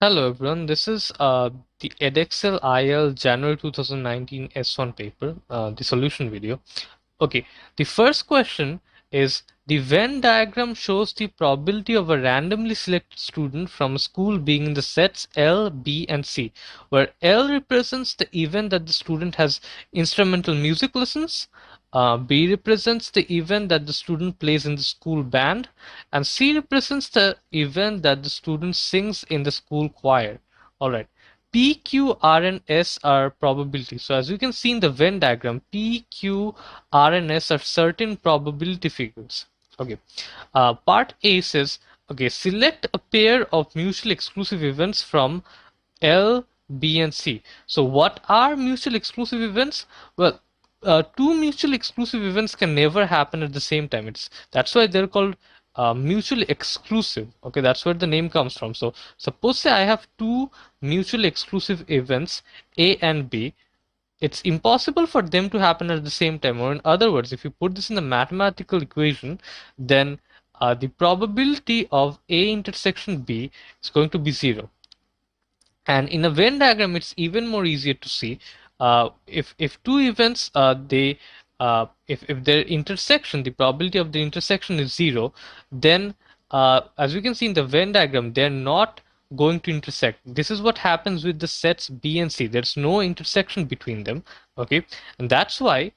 Hello everyone, this is the Edexcel IL January 2019 S1 paper, the solution video. Okay, the first question is the Venn diagram shows the probability of a randomly selected student from a school being in the sets L, B, and C, where L represents the event that the student has instrumental music lessons, B represents the event that the student plays in the school band, and C represents the event that the student sings in the school choir. All right. P, Q, R, and S are probabilities. So as you can see in the Venn diagram, P, Q, R, and S are certain probability figures. Okay. Part A says, okay, select a pair of mutually exclusive events from L, B, and C. So what are mutually exclusive events? Well, two mutually exclusive events can never happen at the same time. That's why they're called mutually exclusive. Okay, that's where the name comes from. So suppose say I have two mutually exclusive events, A and B. It's impossible for them to happen at the same time. Or in other words, if you put this in a mathematical equation, then the probability of A intersection B is going to be 0. And in a Venn diagram, it's even more easier to see. If two events if their intersection, the probability of the intersection is 0, then as we can see in the Venn diagram, they're not going to intersect. This is what happens with the sets B and C. There's no intersection between them. Okay, and that's why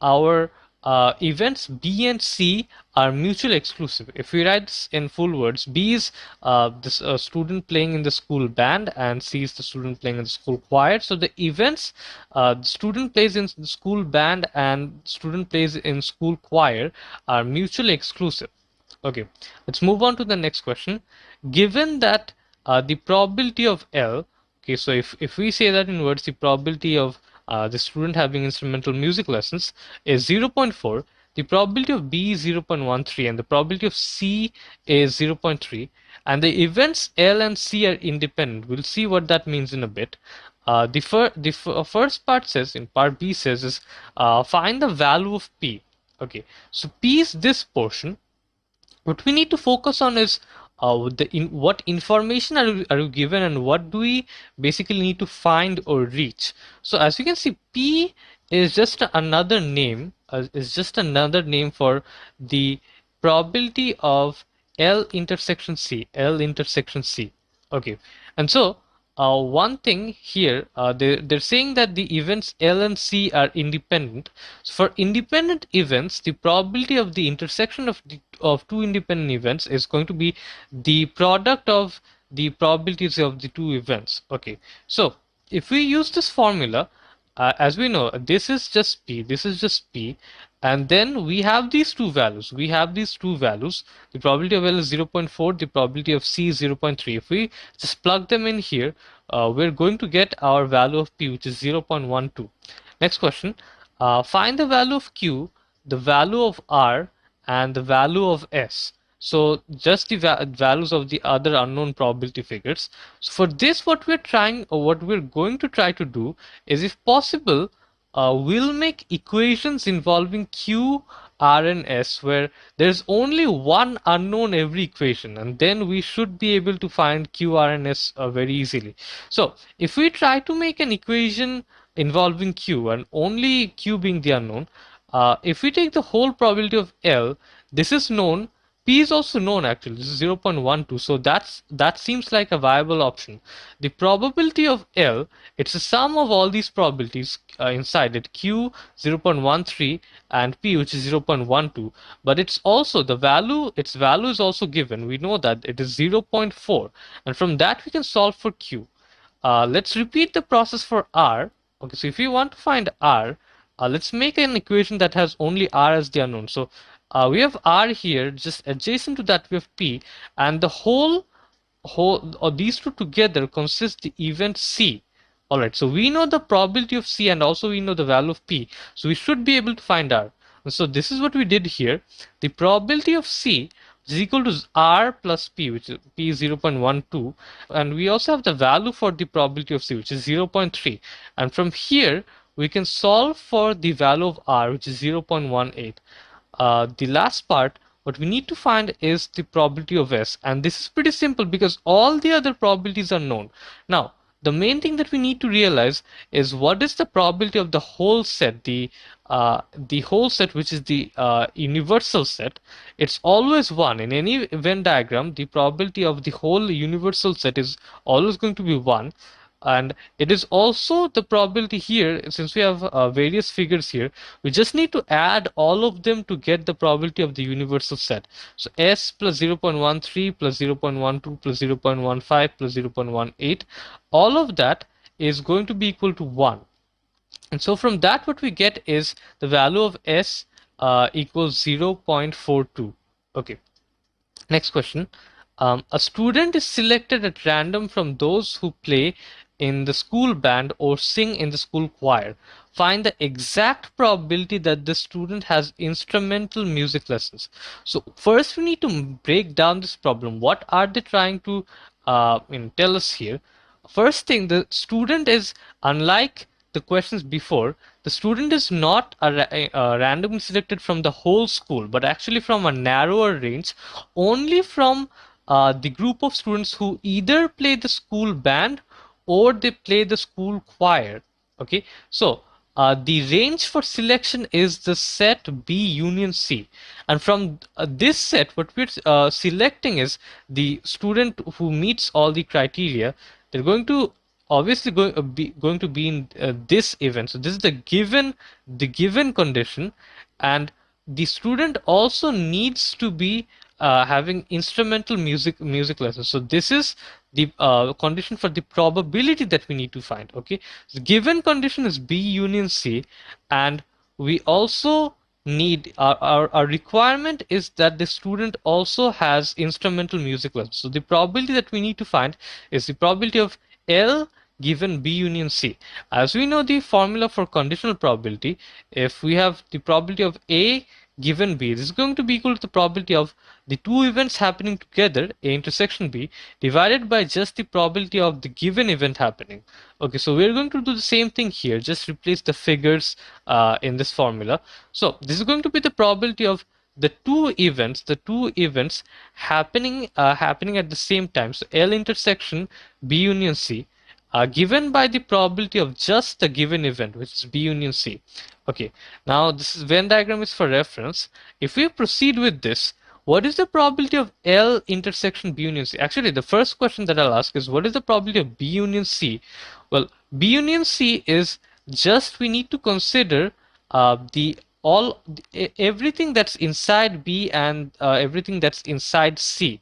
our events B and C are mutually exclusive. If we write this in full words, B is this student playing in the school band, and C is the student playing in the school choir. So the events, the student plays in the school band and student plays in school choir, are mutually exclusive. Okay, let's move on to the next question. Given that the probability of L, okay, so if we say that in words, the probability of the student having instrumental music lessons is 0.4, the probability of B is 0.13, and the probability of C is 0.3, and the events L and C are independent. We'll see what that means in a bit. First part says, in part B says, is find the value of P. Okay, so P is this portion. What we need to focus on is what information are you given, and what do we basically need to find or reach. So as you can see, P is just another name, for the probability of L intersection C. Okay, and so one thing here, they're saying that the events L and C are independent. So for independent events, the probability of the intersection of two independent events is going to be the product of the probabilities of the two events. Okay, so if we use this formula, as we know, this is just P, and then we have these two values. The probability of L is 0.4, the probability of C is 0.3. If we just plug them in here, we're going to get our value of P, which is 0.12. Next question, find the value of Q, the value of R, and the value of S. So just the values of the other unknown probability figures. So for this, what we're going to try to do is, if possible, we'll make equations involving Q, R, and S, where there's only one unknown every equation, and then we should be able to find Q, R, and S very easily. So if we try to make an equation involving Q, and only Q being the unknown, if we take the whole probability of L, this is known. P is also known actually. This is 0.12. So that seems like a viable option. The probability of L, it's the sum of all these probabilities inside it. Q 0.13 and P, which is 0.12. But it's also its value is also given. We know that it is 0.4. And from that we can solve for Q. Let's repeat the process for R. Okay, so if you want to find R, let's make an equation that has only R as the unknown. So we have R here, just adjacent to that we have P, and the whole or these two together consist the event C. Alright, so we know the probability of C, and also we know the value of P, so we should be able to find R. And so this is what we did here. The probability of C is equal to R plus P, which is P is 0.12, and we also have the value for the probability of C, which is 0.3, and from here we can solve for the value of R, which is 0.18. The last part, what we need to find is the probability of S, and this is pretty simple because all the other probabilities are known. Now the main thing that we need to realize is what is the probability of the whole set, the whole set, which is the universal set. It's always 1 in any Venn diagram. The probability of the whole universal set is always going to be 1, and it is also the probability here. Since we have various figures here, we just need to add all of them to get the probability of the universal set. So S plus 0.13 plus 0.12 plus 0.15 plus 0.18, all of that is going to be equal to 1. And so from that what we get is the value of S equals 0.42. Okay. Next question. A student is selected at random from those who play in the school band or sing in the school choir. Find the exact probability that the student has instrumental music lessons. So first we need to break down this problem. What are they trying to tell us here? First thing, the student is, unlike the questions before, the student is not randomly selected from the whole school, but actually from a narrower range, only from the group of students who either play the school band or they play the school choir. Okay, so the range for selection is the set B union C, and from this set what we're selecting is the student who meets all the criteria. They're going to obviously going to be in this event. So this is the given condition, and the student also needs to be having instrumental music lessons. So this is the condition for the probability that we need to find. Okay, the given condition is B union C, and we also need our requirement is that the student also has instrumental music lessons. So the probability that we need to find is the probability of L given B union C. As we know the formula for conditional probability, if we have the probability of A given B, this is going to be equal to the probability of the two events happening together, A intersection B, divided by just the probability of the given event happening. Okay, so we're going to do the same thing here, just replace the figures in this formula. So this is going to be the probability of the two events happening at the same time. So L intersection B union C, given by the probability of just the given event, which is B union C. Okay, now this Venn diagram is for reference. If we proceed with this, what is the probability of L intersection B union C? Actually, the first question that I'll ask is what is the probability of B union C? Well, B union C is just, we need to consider everything that's inside B and everything that's inside C.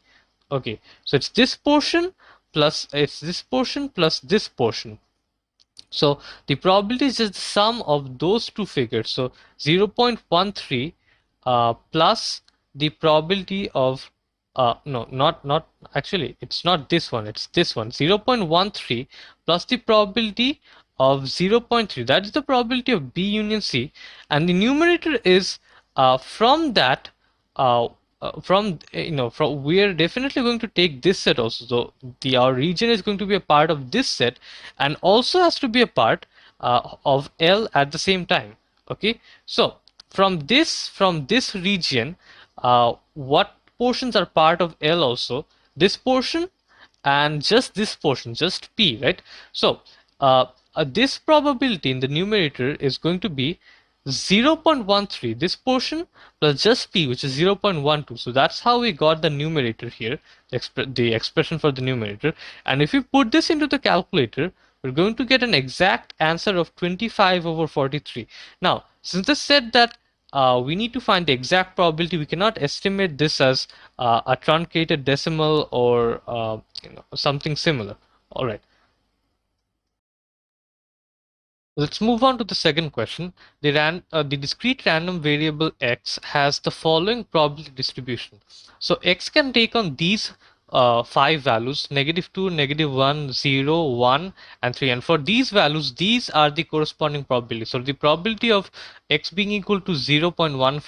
Okay, so it's this portion plus this portion. So the probability is just the sum of those two figures. So 0.13 plus the probability of no, not actually, it's not this one, it's this one, 0.13 plus the probability of 0.3. That is the probability of B union C, and the numerator is from that from we are definitely going to take this set also. So our region is going to be a part of this set and also has to be a part of L at the same time. Okay, so from this region, what portions are part of L also? This portion and just this portion, just P, right? So this probability in the numerator is going to be 0.13, this portion plus just P, which is 0.12. So that's how we got the numerator here, the expression for the numerator. And if we put this into the calculator, we're going to get an exact answer of 25/43. Now, since this said that we need to find the exact probability, we cannot estimate this as a truncated decimal or something similar. All right. Let's move on to the second question. The discrete random variable x has the following probability distribution. So x can take on these 5 values: -2, -1, 0, 1, and 3. And for these values, these are the corresponding probability. So the probability of x being equal to 0.1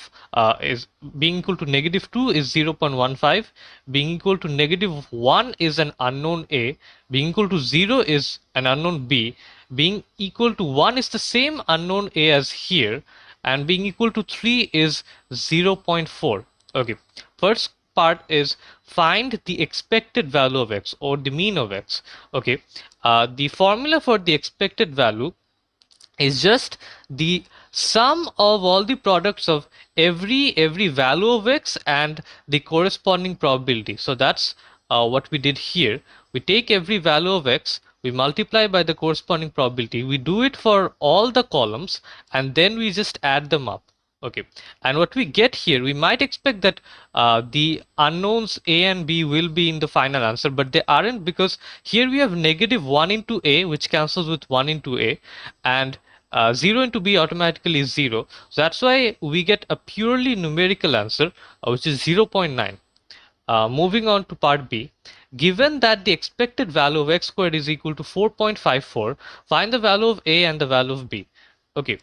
is being equal to -2 is 0.15, being equal to -1 is an unknown a, being equal to 0 is an unknown b, being equal to 1 is the same unknown a as here, and being equal to 3 is 0.4. Okay, first part is find the expected value of x or the mean of x. Okay, the formula for the expected value is just the sum of all the products of every value of x and the corresponding probability. So that's what we did here. We take every value of x, we multiply by the corresponding probability, we do it for all the columns, and then we just add them up. Okay, and what we get here, we might expect that the unknowns a and b will be in the final answer, but they aren't, because here we have negative 1 into a, which cancels with 1 into a, and 0 into b automatically is 0. So that's why we get a purely numerical answer, which is 0.9. Moving on to part B. Given that the expected value of x squared is equal to 4.54, find the value of a and the value of b. Okay,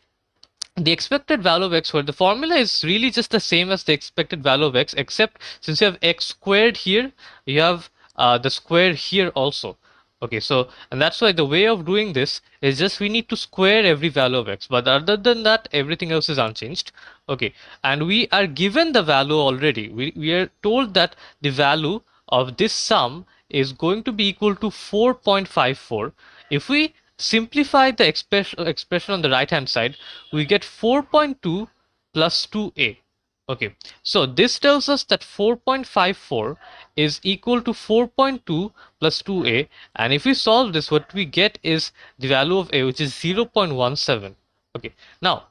the expected value of x squared, the formula is really just the same as the expected value of x, except since you have x squared here, you have the square here also. Okay, so and that's why the way of doing this is just we need to square every value of x, but other than that everything else is unchanged. Okay, and we are given the value already. We are told that the value of this sum is going to be equal to 4.54. If we simplify the expression on the right hand side, we get 4.2 plus 2a. Okay, so this tells us that 4.54 is equal to 4.2 plus 2a, and if we solve this, what we get is the value of a, which is 0.17. Okay, now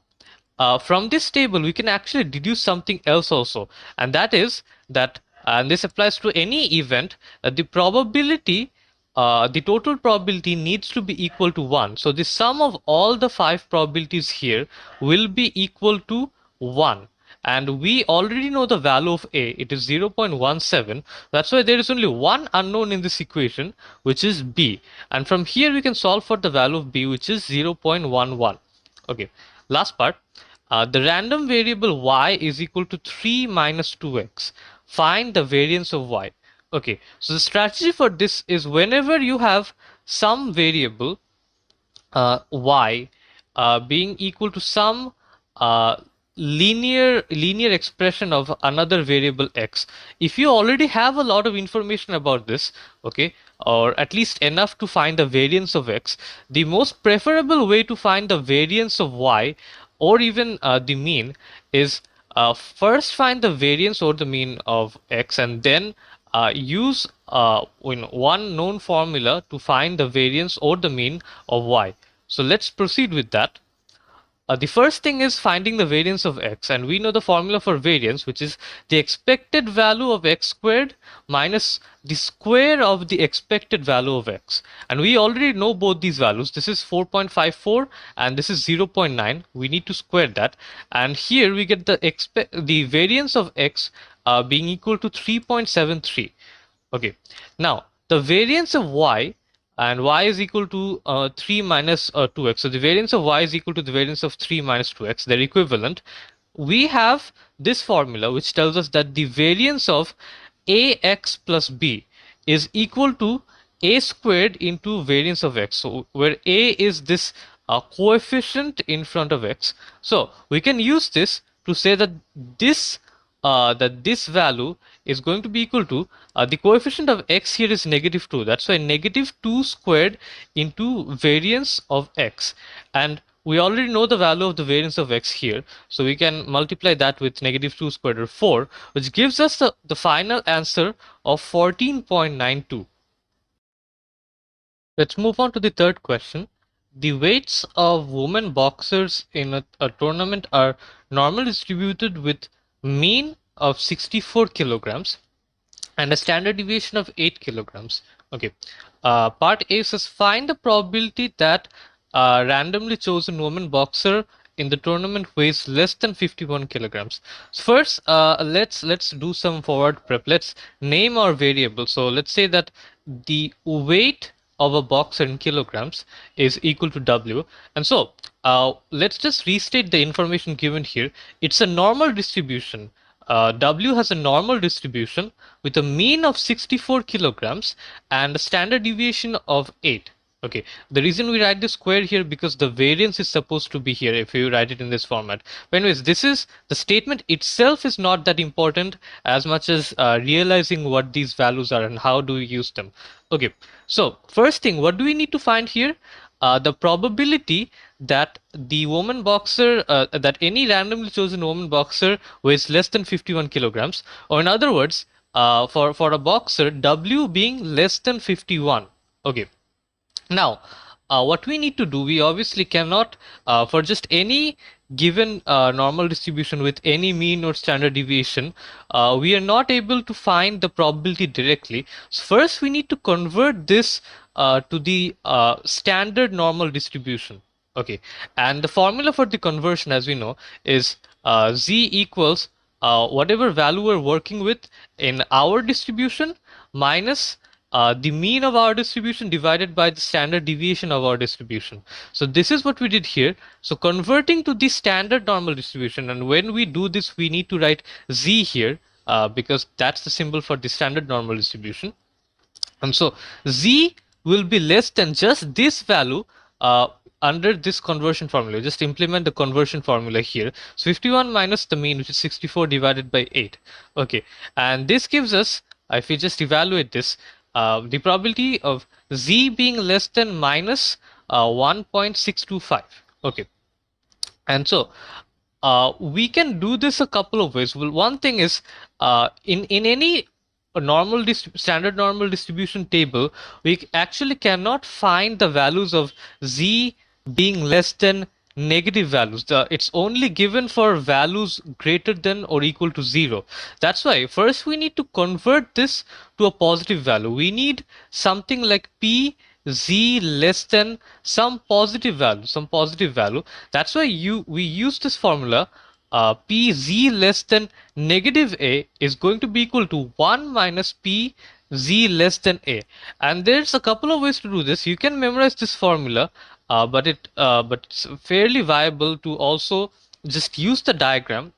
from this table we can actually deduce something else also, and that is that, and this applies to any event, the probability, the total probability needs to be equal to 1. So the sum of all the 5 probabilities here will be equal to 1. And we already know the value of a, it is 0.17. That's why there is only one unknown in this equation, which is b. And from here we can solve for the value of b, which is 0.11. Okay, last part. The random variable y is equal to 3 minus 2x. Find the variance of y. Okay, so the strategy for this is whenever you have some variable y being equal to some uh, linear expression of another variable x, if you already have a lot of information about this, okay, or at least enough to find the variance of x, the most preferable way to find the variance of y, or even the mean, is first find the variance or the mean of x, and then use one known formula to find the variance or the mean of y. So let's proceed with that. The first thing is finding the variance of x, and we know the formula for variance, which is the expected value of x squared minus the square of the expected value of x. And we already know both these values. This is 4.54 and this is 0.9. We need to square that, and here we get the variance of x being equal to 3.73. Okay, now the variance of y, and y is equal to 3 minus 2x. So the variance of y is equal to the variance of 3 minus 2x. They're equivalent. We have this formula which tells us that the variance of ax plus b is equal to a squared into variance of x. So where a is this coefficient in front of x. So we can use this to say that this value is going to be equal to the coefficient of x here is negative 2. That's why negative 2 squared into variance of x. And we already know the value of the variance of x here. So we can multiply that with negative 2 squared, or 4, which gives us the final answer of 14.92. Let's move on to the third question. The weights of women boxers in a tournament are normally distributed with mean of 64 kilograms and a standard deviation of 8 kilograms. Okay. Part A says find the probability that a randomly chosen woman boxer in the tournament weighs less than 51 kilograms. So first, let's do some forward prep. Let's name our variable. So let's say that the weight of a boxer in kilograms is equal to W. And so let's just restate the information given here. It's a normal distribution. W has a normal distribution with a mean of 64 kilograms and a standard deviation of 8. Okay, the reason we write the square here because the variance is supposed to be here if you write it in this format. But anyways, this is the statement itself is not that important as much as realizing what these values are and how do we use them. Okay, so first thing, what do we need to find here? The probability that the woman boxer, that any randomly chosen woman boxer weighs less than 51 kilograms, or in other words, for a boxer, W being less than 51. Okay. Now, what we need to do, we obviously cannot, for just any given normal distribution with any mean or standard deviation, we are not able to find the probability directly. So first, we need to convert this to the standard normal distribution. Okay, and the formula for the conversion, as we know, is z equals whatever value we're working with in our distribution minus the mean of our distribution divided by the standard deviation of our distribution. So this is what we did here. So converting to the standard normal distribution, and when we do this, we need to write z here because that's the symbol for the standard normal distribution. And so z will be less than just this value under this conversion formula. Just implement the conversion formula here. So 51 minus the mean, which is 64 divided by 8. Okay, and this gives us, if we just evaluate this, the probability of z being less than minus 1.625. Okay, and so we can do this a couple of ways. Well, one thing is in any normal standard normal distribution table, we actually cannot find the values of z being less than negative values. It's only given for values greater than or equal to 0. That's why first we need to convert this to a positive value. We need something like p z less than some positive value. That's why we use this formula. P z less than negative a is going to be equal to 1 minus p z less than a. And there's a couple of ways to do this. You can memorize this formula, but it's fairly viable to also just use the diagram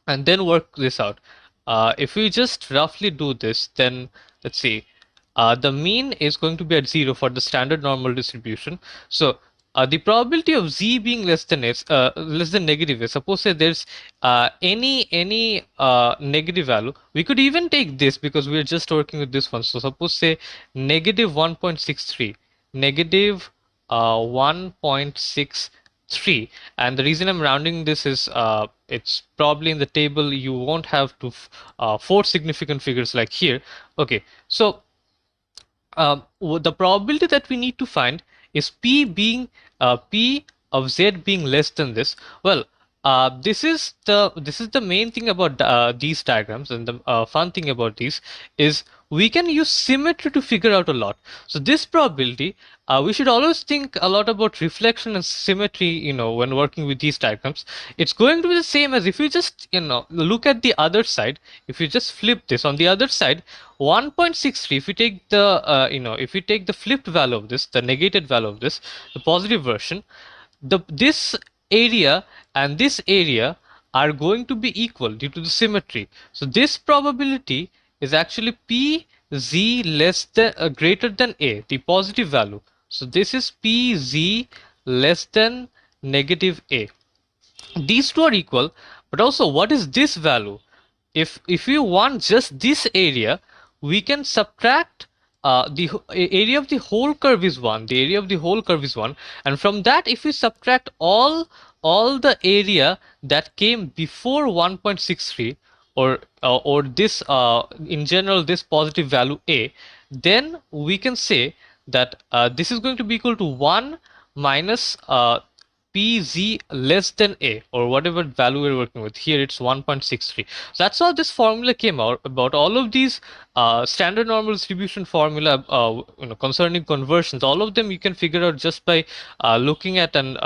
and then work this out. If we just roughly do this, then let's see, the mean is going to be at 0 for the standard normal distribution. So the probability of z being less than less than negative is, suppose say there's any negative value. We could even take this because we're just working with this one. So suppose say negative 1.63, negative 1.63, and the reason I'm rounding this is it's probably in the table you won't have to 4 significant figures like here. Okay, so the probability that we need to find is p of z being less than this. Well, this is the main thing about these diagrams, and the fun thing about these is we can use symmetry to figure out a lot. So this probability, we should always think a lot about reflection and symmetry, when working with these diagrams. It's going to be the same as if you just, look at the other side. If you just flip this on the other side, 1.63, if you take the, if you take the flipped value of this, the negated value of this, the positive version, this area and this area are going to be equal due to the symmetry. So this probability is actually p z less than greater than a, the positive value. So this is p z less than negative a. These two are equal, but also what is this value? If you want just this area, we can subtract the area of the whole curve is 1. The area of the whole curve is 1, and from that, if we subtract all the area that came before 1.63, or this in general this positive value a, then we can say that this is going to be equal to 1 minus pz less than a, or whatever value we're working with. Here it's 1.63. So that's how this formula came out. About all of these standard normal distribution formula concerning conversions, all of them you can figure out just by looking at and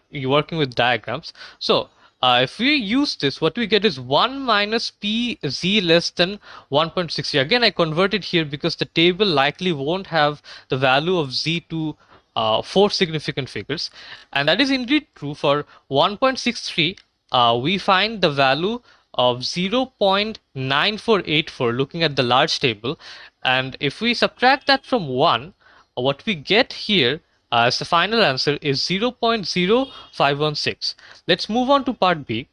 you working with diagrams. So if we use this, what we get is 1 minus p z less than 1.60. Again, I converted here because the table likely won't have the value of z to 4 significant figures, and that is indeed true. For 1.63, we find the value of 0.9484 looking at the large table, and if we subtract that from 1, what we get here as the final answer is 0.0516. Let's move on to part B.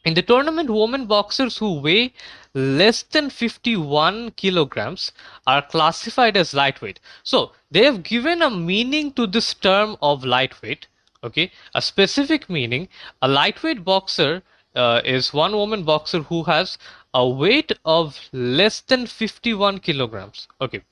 In the tournament, women boxers who weigh less than 51 kilograms are classified as lightweight. So they have given a meaning to this term of lightweight. Okay, a specific meaning. A lightweight boxer is one woman boxer who has a weight of less than 51 kilograms. Okay.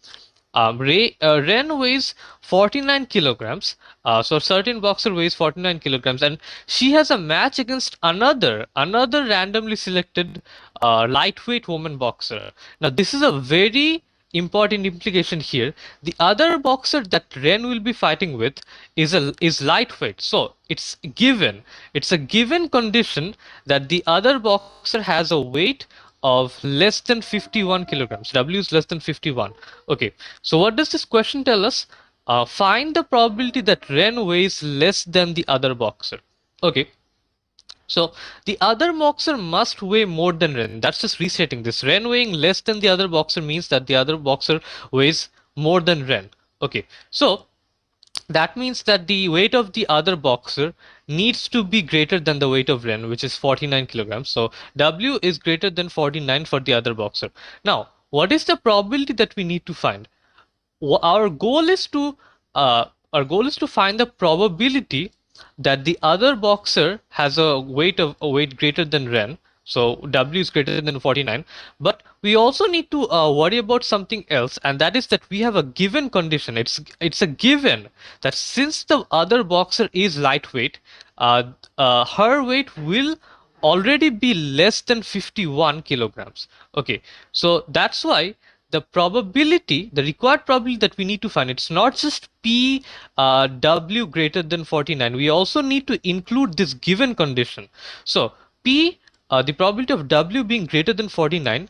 Ren weighs 49 kilograms. So a certain boxer weighs 49 kilograms, and she has a match against another randomly selected lightweight woman boxer. Now this is a very important implication here. The other boxer that Ren will be fighting with is lightweight. So it's a given condition that the other boxer has a weight of less than 51 kilograms. W is less than 51. Okay, so what does this question tell us? Find the probability that Ren weighs less than the other boxer. Okay, so the other boxer must weigh more than Ren. That's just restating this. Ren weighing less than the other boxer means that the other boxer weighs more than Ren. Okay, so that means that the weight of the other boxer needs to be greater than the weight of Ren, which is 49 kilograms. So W is greater than 49 for the other boxer. Now, what is the probability that we need to find? Our goal is to find the probability that the other boxer has a weight greater than Ren. So W is greater than 49. But we also need to worry about something else, and that is that we have a given condition. It's a given that since the other boxer is lightweight, her weight will already be less than 51 kilograms. Okay, so that's why the required probability that we need to find, it's not just P W greater than 49. We also need to include this given condition. So P, the probability of W being greater than 49,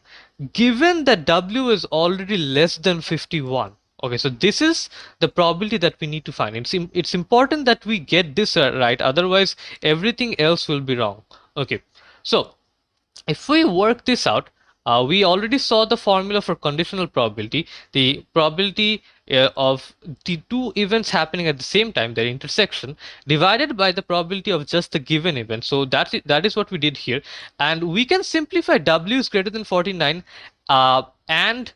given that W is already less than 51. Okay, so this is the probability that we need to find. It's important that we get this right, otherwise everything else will be wrong. Okay, so if we work this out, we already saw the formula for conditional probability. The probability of the two events happening at the same time, their intersection, divided by the probability of just the given event. So that is what we did here. And we can simplify W is greater than 49 and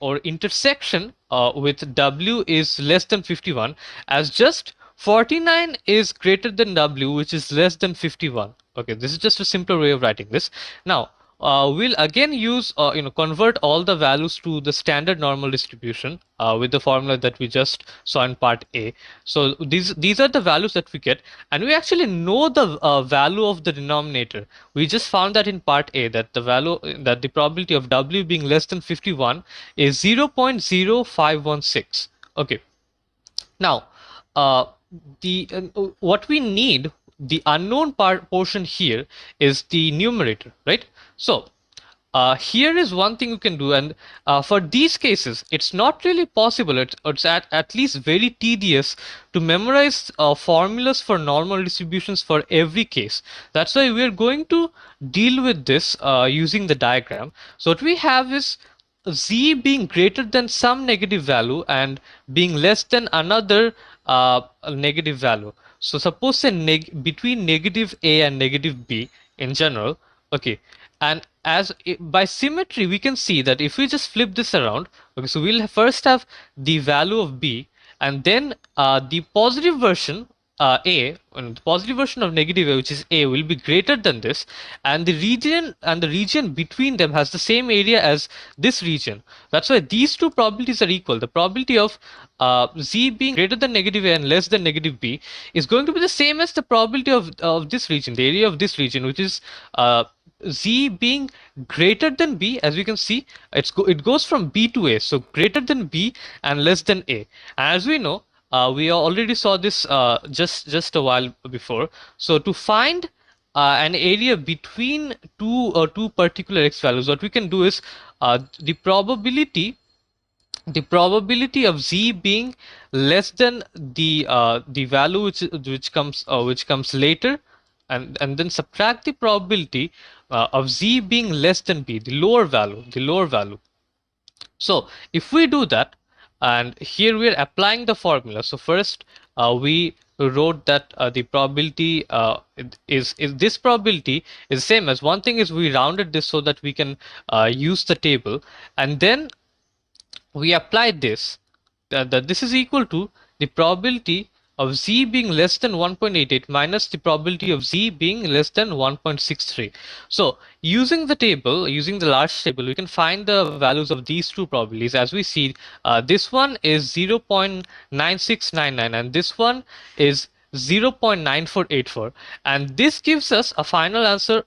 or intersection with W is less than 51 as just 49 is greater than W, which is less than 51. Okay, this is just a simpler way of writing this. Now, we'll again use, convert all the values to the standard normal distribution with the formula that we just saw in part A. So these are the values that we get, and we actually know the value of the denominator. We just found that in part A that the probability of W being less than 51 is 0.0516. Okay. Now, what we need, the unknown portion here is the numerator, right? So here is one thing you can do, and for these cases it's not really possible, it's at least very tedious to memorize formulas for normal distributions for every case. That's why we're going to deal with this using the diagram. So what we have is Z being greater than some negative value and being less than another negative value. So suppose say between negative A and negative B in general. Okay, and by symmetry we can see that if we just flip this around, okay, so we'll first have the value of B, and then the positive version A, and the positive version of negative A, which is A, will be greater than this, and the region between them has the same area as this region. That's why these two probabilities are equal. The probability of Z being greater than negative A and less than negative B is going to be the same as the probability of this region, the area of this region, which is Z being greater than B. As we can see, it goes from B to A, so greater than B and less than A. As we know, we already saw this just a while before. So to find an area between two particular x values, what we can do is the probability of Z being less than the value which comes later, and then subtract the probability of Z being less than B, the lower value. So if we do that, and here we're applying the formula. So first we wrote that the probability is this probability is same as, one thing is we rounded this so that we can use the table, and then we applied this, that this is equal to the probability of z being less than 1.88 minus the probability of z being less than 1.63. So using the table, using the large table, we can find the values of these two probabilities. As we see, this one is 0.9699 and this one is 0.9484, and this gives us a final answer,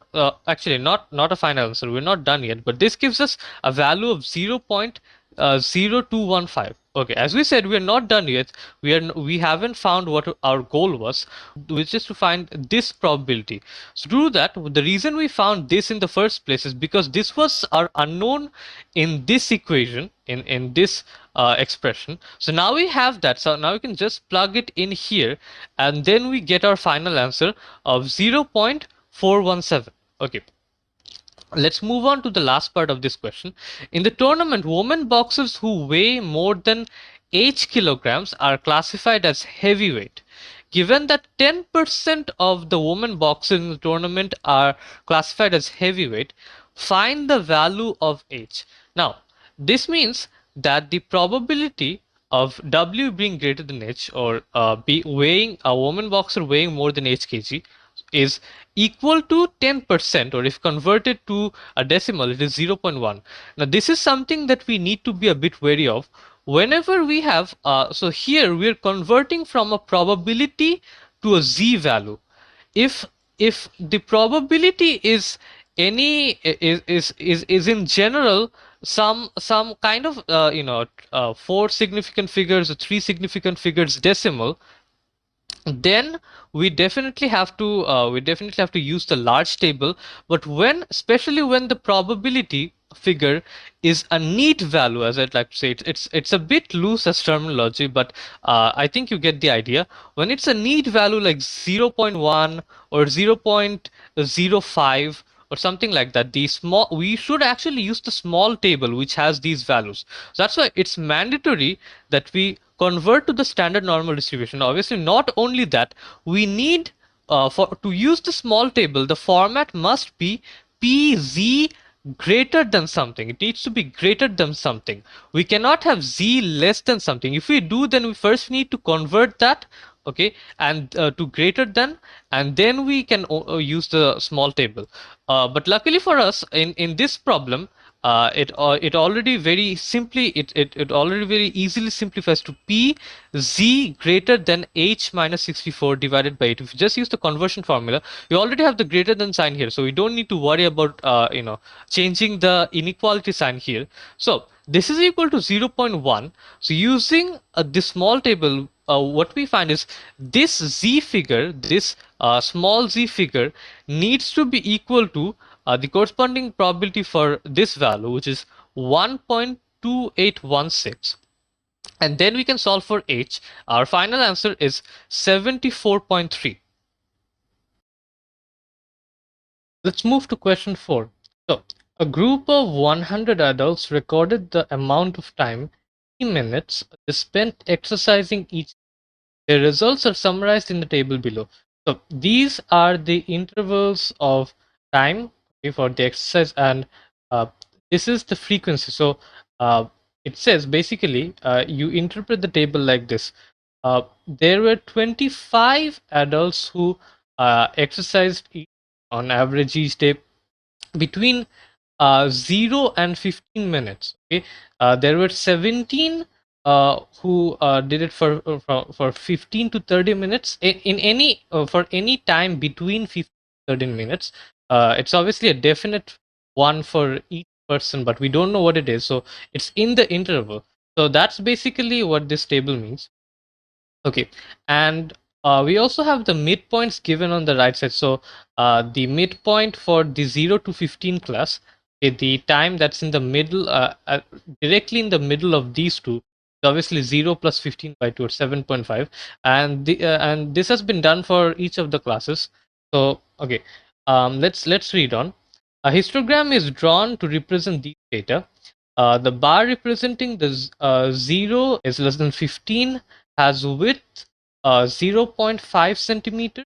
actually not a final answer, we're not done yet, but this gives us a value of 0.0215. Okay, as we said, we are not done yet. We haven't found what our goal was, which is to find this probability. So to do that, the reason we found this in the first place is because this was our unknown in this equation, in this expression. So now we have that. So now we can just plug it in here, and then we get our final answer of 0.417. Okay. Let's move on to the last part of this question. In the tournament, women boxers who weigh more than 8 kilograms are classified as heavyweight. Given that 10% of the women boxers in the tournament are classified as heavyweight, find the value of H. Now, this means that the probability of W being greater than H, or be weighing a woman boxer weighing more than H kg, is equal to 10%, or if converted to a decimal, it is 0.1. Now this is something that we need to be a bit wary of whenever we have so here we're converting from a probability to a z value. If the probability is any is in general some kind of four significant figures or three significant figures decimal, then we definitely have to use the large table. But when, especially when the probability figure is a neat value, as I'd like to say, it's a bit loose as terminology, but I think you get the idea. When it's a neat value like 0.1 or 0.05 or something like that, the small, we should actually use the small table which has these values. So that's why it's mandatory that we convert to the standard normal distribution. Obviously, not only that, we need for to use the small table, the format must be pz greater than something. It needs to be greater than something. We cannot have z less than something. If we do, then we first need to convert that, okay, and to greater than, and then we can use the small table. But luckily for us, in this problem, it already very simply it already very easily simplifies to p z greater than h minus 64 divided by 8. If you just use the conversion formula, you already have the greater than sign here, so we don't need to worry about changing the inequality sign here. So this is equal to 0.1. So using this small table, what we find is this z figure, this small z figure, needs to be equal to the corresponding probability for this value, which is 1.2816. And then we can solve for h. Our final answer is 74.3. Let's move to question 4. So, a group of 100 adults recorded the amount of time, 3 minutes, they spent exercising each. The results are summarized in the table below. So these are the intervals of time, okay, for the exercise, and this is the frequency. So it says basically you interpret the table like this. There were 25 adults who exercised on average each day between 0 and 15 minutes. Okay, there were 17 who did it for 15 to 30 minutes in any for any time between 15 to 30 minutes. It's obviously a definite one for each person, but we don't know what it is, so it's in the interval. So that's basically what this table means. Okay, and we also have the midpoints given on the right side. So the midpoint for the 0 to 15 class, the time that's in the middle, directly in the middle of these two, is obviously 0 plus 15 by 2, or 7.5, and and this has been done for each of the classes. So okay, let's read on. A histogram is drawn to represent these data. The bar representing the 0 is less than 15, has width 0.5 centimeter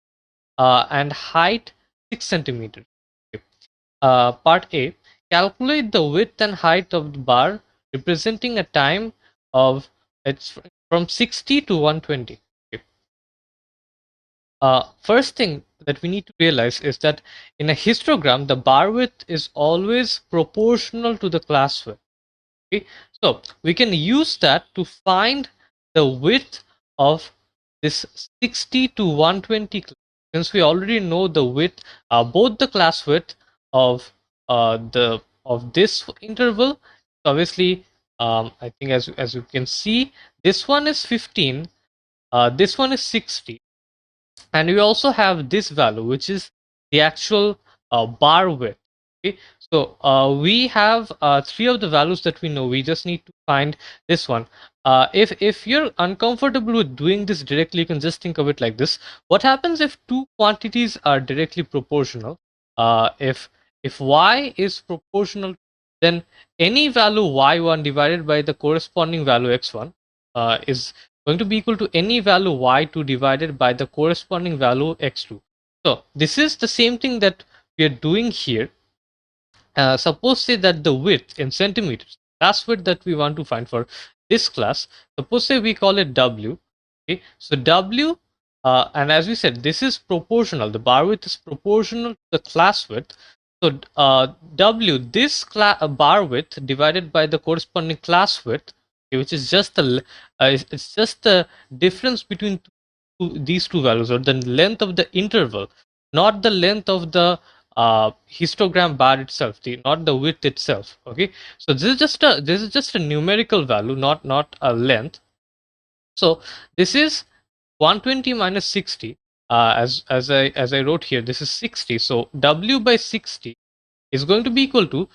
and height 6 centimeters. Okay. Part A, calculate the width and height of the bar representing a time of it's from 60 to 120. Okay. First thing that we need to realize is that in a histogram, the bar width is always proportional to the class width. Okay, so we can use that to find the width of this 60 to 120 since we already know the width, both the class width of the of this interval. So obviously, I think as you can see, this one is 15, this one is 60, and we also have this value, which is the actual bar width. Okay, so we have three of the values that we know. We just need to find this one. If you're uncomfortable with doing this directly, you can just think of it like this. What happens if two quantities are directly proportional? If y is proportional, then any value y1 divided by the corresponding value x1 is going to be equal to any value y2 divided by the corresponding value x2. So this is the same thing that we are doing here. Suppose say that the width in centimeters, class width that we want to find for this class, suppose say we call it w. Okay, so w, and as we said, this is proportional. The bar width is proportional to the class width. So w, this bar width divided by the corresponding class width, okay, which is just the it's just the difference between these two values, or the length of the interval, not the length of the histogram bar itself, not the width itself. Okay, so this is just a numerical value, not a length. So this is 120 minus 60. As I wrote here, this is 60. So w by 60 is going to be equal to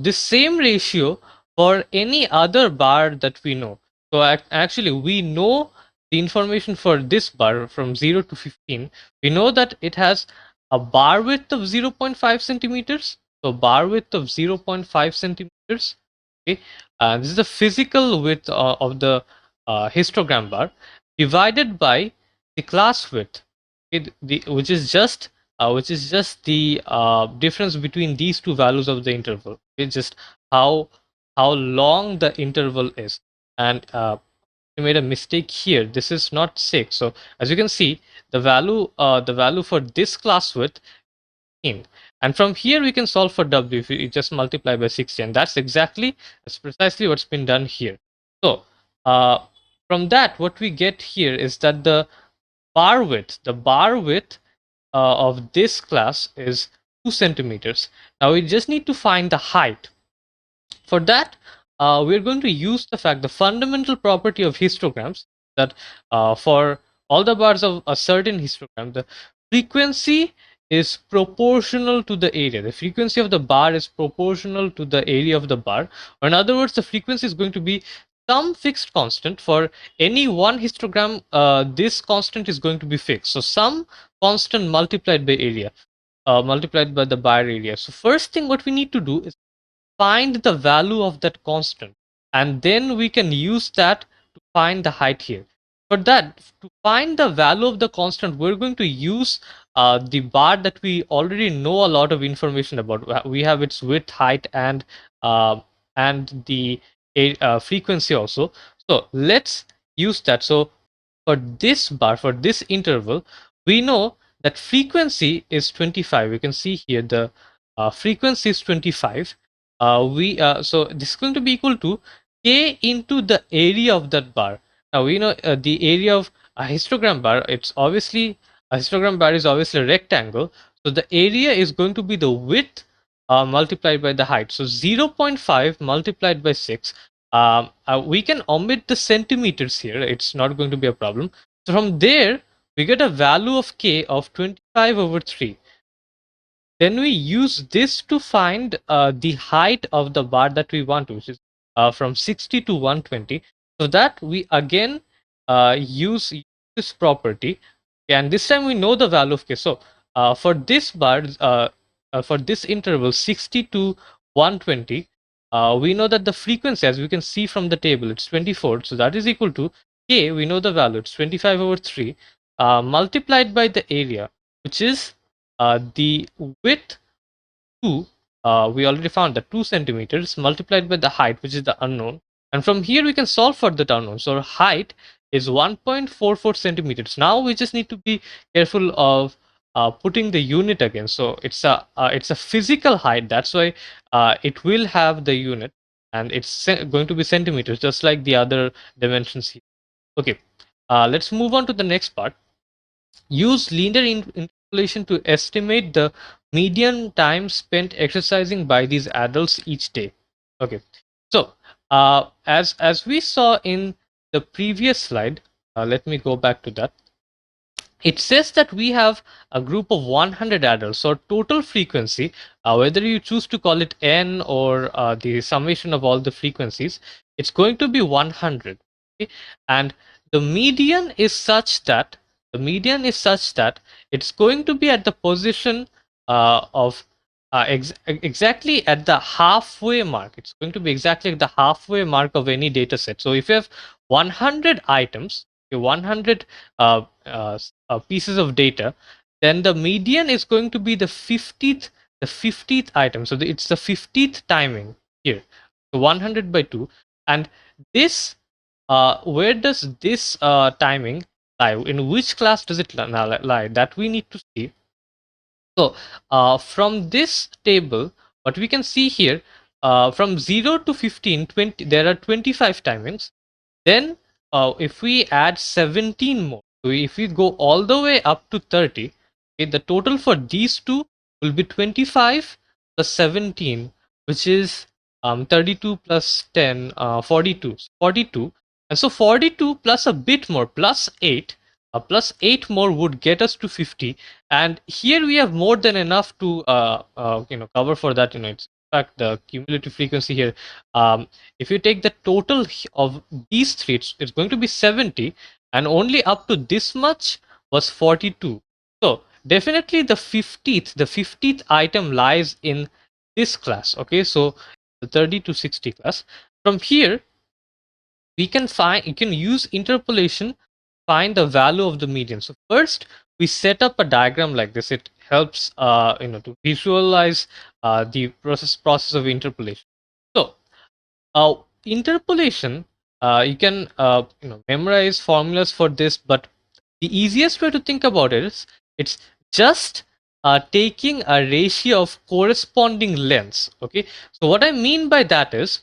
this same ratio for any other bar that we know. So actually, we know the information for this bar from 0 to 15. We know that it has a bar width of 0.5 centimeters. So bar width of 0.5 centimeters. Okay, this is the physical width of the histogram bar divided by the class width, okay, which is just the difference between these two values of the interval. It's just how long the interval is. And we made a mistake here. This is not 6. So as you can see, the value for this class width in. And from here we can solve for w if we just multiply by 60, and that's precisely what's been done here. So from that, what we get here is that the bar width of this class is 2 centimeters. Now we just need to find the height. For that, we're going to use the fundamental property of histograms, that for all the bars of a certain histogram, the frequency is proportional to the area. The frequency of the bar is proportional to the area of the bar. Or in other words, the frequency is going to be some fixed constant. For any one histogram, this constant is going to be fixed. So some constant multiplied by area, multiplied by the bar area. So first thing what we need to do is find the value of that constant, and then we can use that to find the height here. For that, to find the value of the constant, we're going to use the bar that we already know a lot of information about. We have its width, height, and the frequency also. So let's use that. So for this bar, for this interval, we know that frequency is 25. You can see here the frequency is 25. So this is going to be equal to k into the area of that bar. Now we know the area of a histogram bar. It's obviously a histogram bar is obviously a rectangle. So the area is going to be the width multiplied by the height. So 0.5 multiplied by 6. We can omit the centimeters here. It's not going to be a problem. So from there, we get a value of k of 25 over 3. Then we use this to find the height of the bar that we want to, which is from 60 to 120. So that we again use this property, and this time we know the value of k. So for this bar, for this interval 60 to 120, we know that the frequency, as we can see from the table, it's 24. So that is equal to k, we know the value, it's 25 over 3, multiplied by the area, which is the width 2, we already found that 2 centimeters multiplied by the height, which is the unknown. And from here we can solve for the unknown. So our height is 1.44 centimeters. Now we just need to be careful of putting the unit again. So it's a physical height. That's why it will have the unit, and it's going to be centimeters, just like the other dimensions here. Okay, let's move on to the next part. Use linear interpolation to estimate the median time spent exercising by these adults each day. Okay, so as we saw in the previous slide, let me go back to that. It says that we have a group of 100 adults, so total frequency, whether you choose to call it n or the summation of all the frequencies, it's going to be 100. Okay? And the median is such that it's going to be at the position of exactly at the halfway mark. It's going to be exactly at the halfway mark of any data set. So if you have 100 items, 100 pieces of data, then the median is going to be the 50th item. So it's the 50th timing here. So 100 by 2. And this, where does this timing lie? In which class does it lie? That we need to see. So from this table, what we can see here, from 0 to 15, 20, there are 25 timings. Then if we add 17 more, so if we go all the way up to 30, okay, the total for these two will be 25 plus 17, which is 32 plus 10, 42. 42. And so 42 plus a bit more, plus 8, plus 8 more would get us to 50. And here we have more than enough to cover for that. It's in fact the cumulative frequency here. If you take the total of these three, it's going to be 70, and only up to this much was 42. So definitely the 50th item lies in this class. Okay, so the 30 to 60 class. From here, you can use interpolation, find the value of the median. So first we set up a diagram like this. It helps to visualize the process of interpolation. So interpolation, you can memorize formulas for this, but the easiest way to think about it is it's just taking a ratio of corresponding lengths. Okay, so what I mean by that is,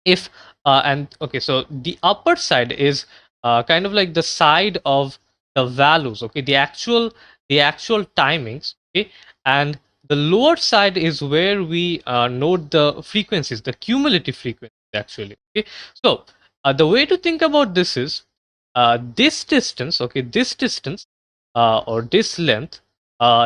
if so the upper side is kind of like the side of the values, okay, the actual timings, okay, and the lower side is where we note the frequencies, the cumulative frequencies actually. Okay, so the way to think about this is this distance, okay, this distance or this length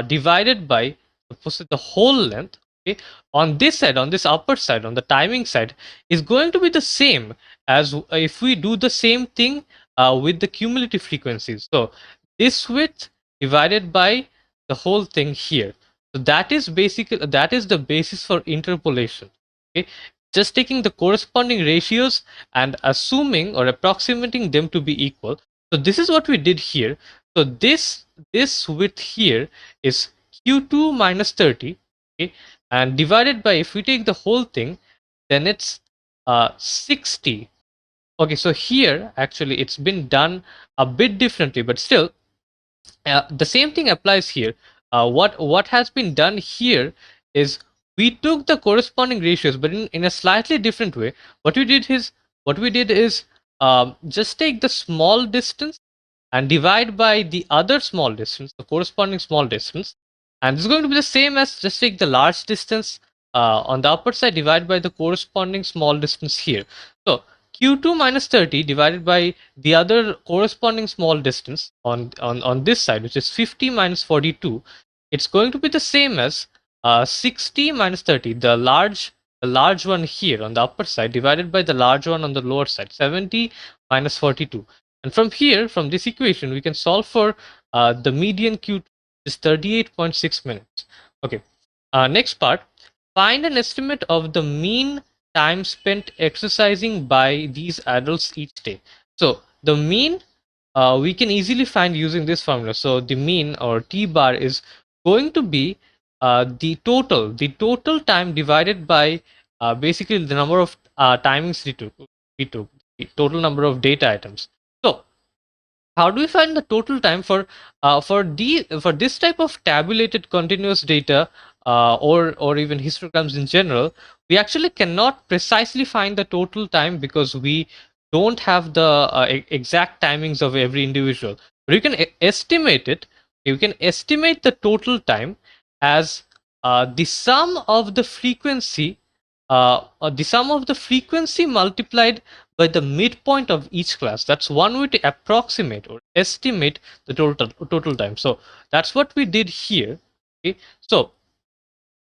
divided by the whole length, okay, on this side, on this upper side, on the timing side, is going to be the same as if we do the same thing with the cumulative frequencies. So this width divided by the whole thing here. So that is the basis for interpolation. Okay, just taking the corresponding ratios and assuming or approximating them to be equal. So this is what we did here. So this width here is q2 minus 30, okay, and divided by, if we take the whole thing, then it's 60. Okay, so here actually it's been done a bit differently, but still the same thing applies here. What has been done here is we took the corresponding ratios, but in a slightly different way. What we did is just take the small distance and divide by the other small distance, the corresponding small distance, and this is going to be the same as just take the large distance on the upper side, divide by the corresponding small distance here. So q2 minus 30 divided by the other corresponding small distance on this side, which is 50 minus 42, it's going to be the same as 60 minus 30, the large one here on the upper side, divided by the large one on the lower side, 70 minus 42. And from here, from this equation, we can solve for the median q2 is 38.6 minutes. Okay, next part, find an estimate of the mean time spent exercising by these adults each day. So the mean we can easily find using this formula. So the mean or T bar is going to be the total time divided by basically the number of timings we took, the total number of data items. So how do we find the total time for this type of tabulated continuous data, or even histograms in general? We actually cannot precisely find the total time because we don't have the exact timings of every individual, but you can estimate it. You can estimate the total time as the sum of the frequency multiplied by the midpoint of each class. That's one way to approximate or estimate the total time. So that's what we did here. Okay, so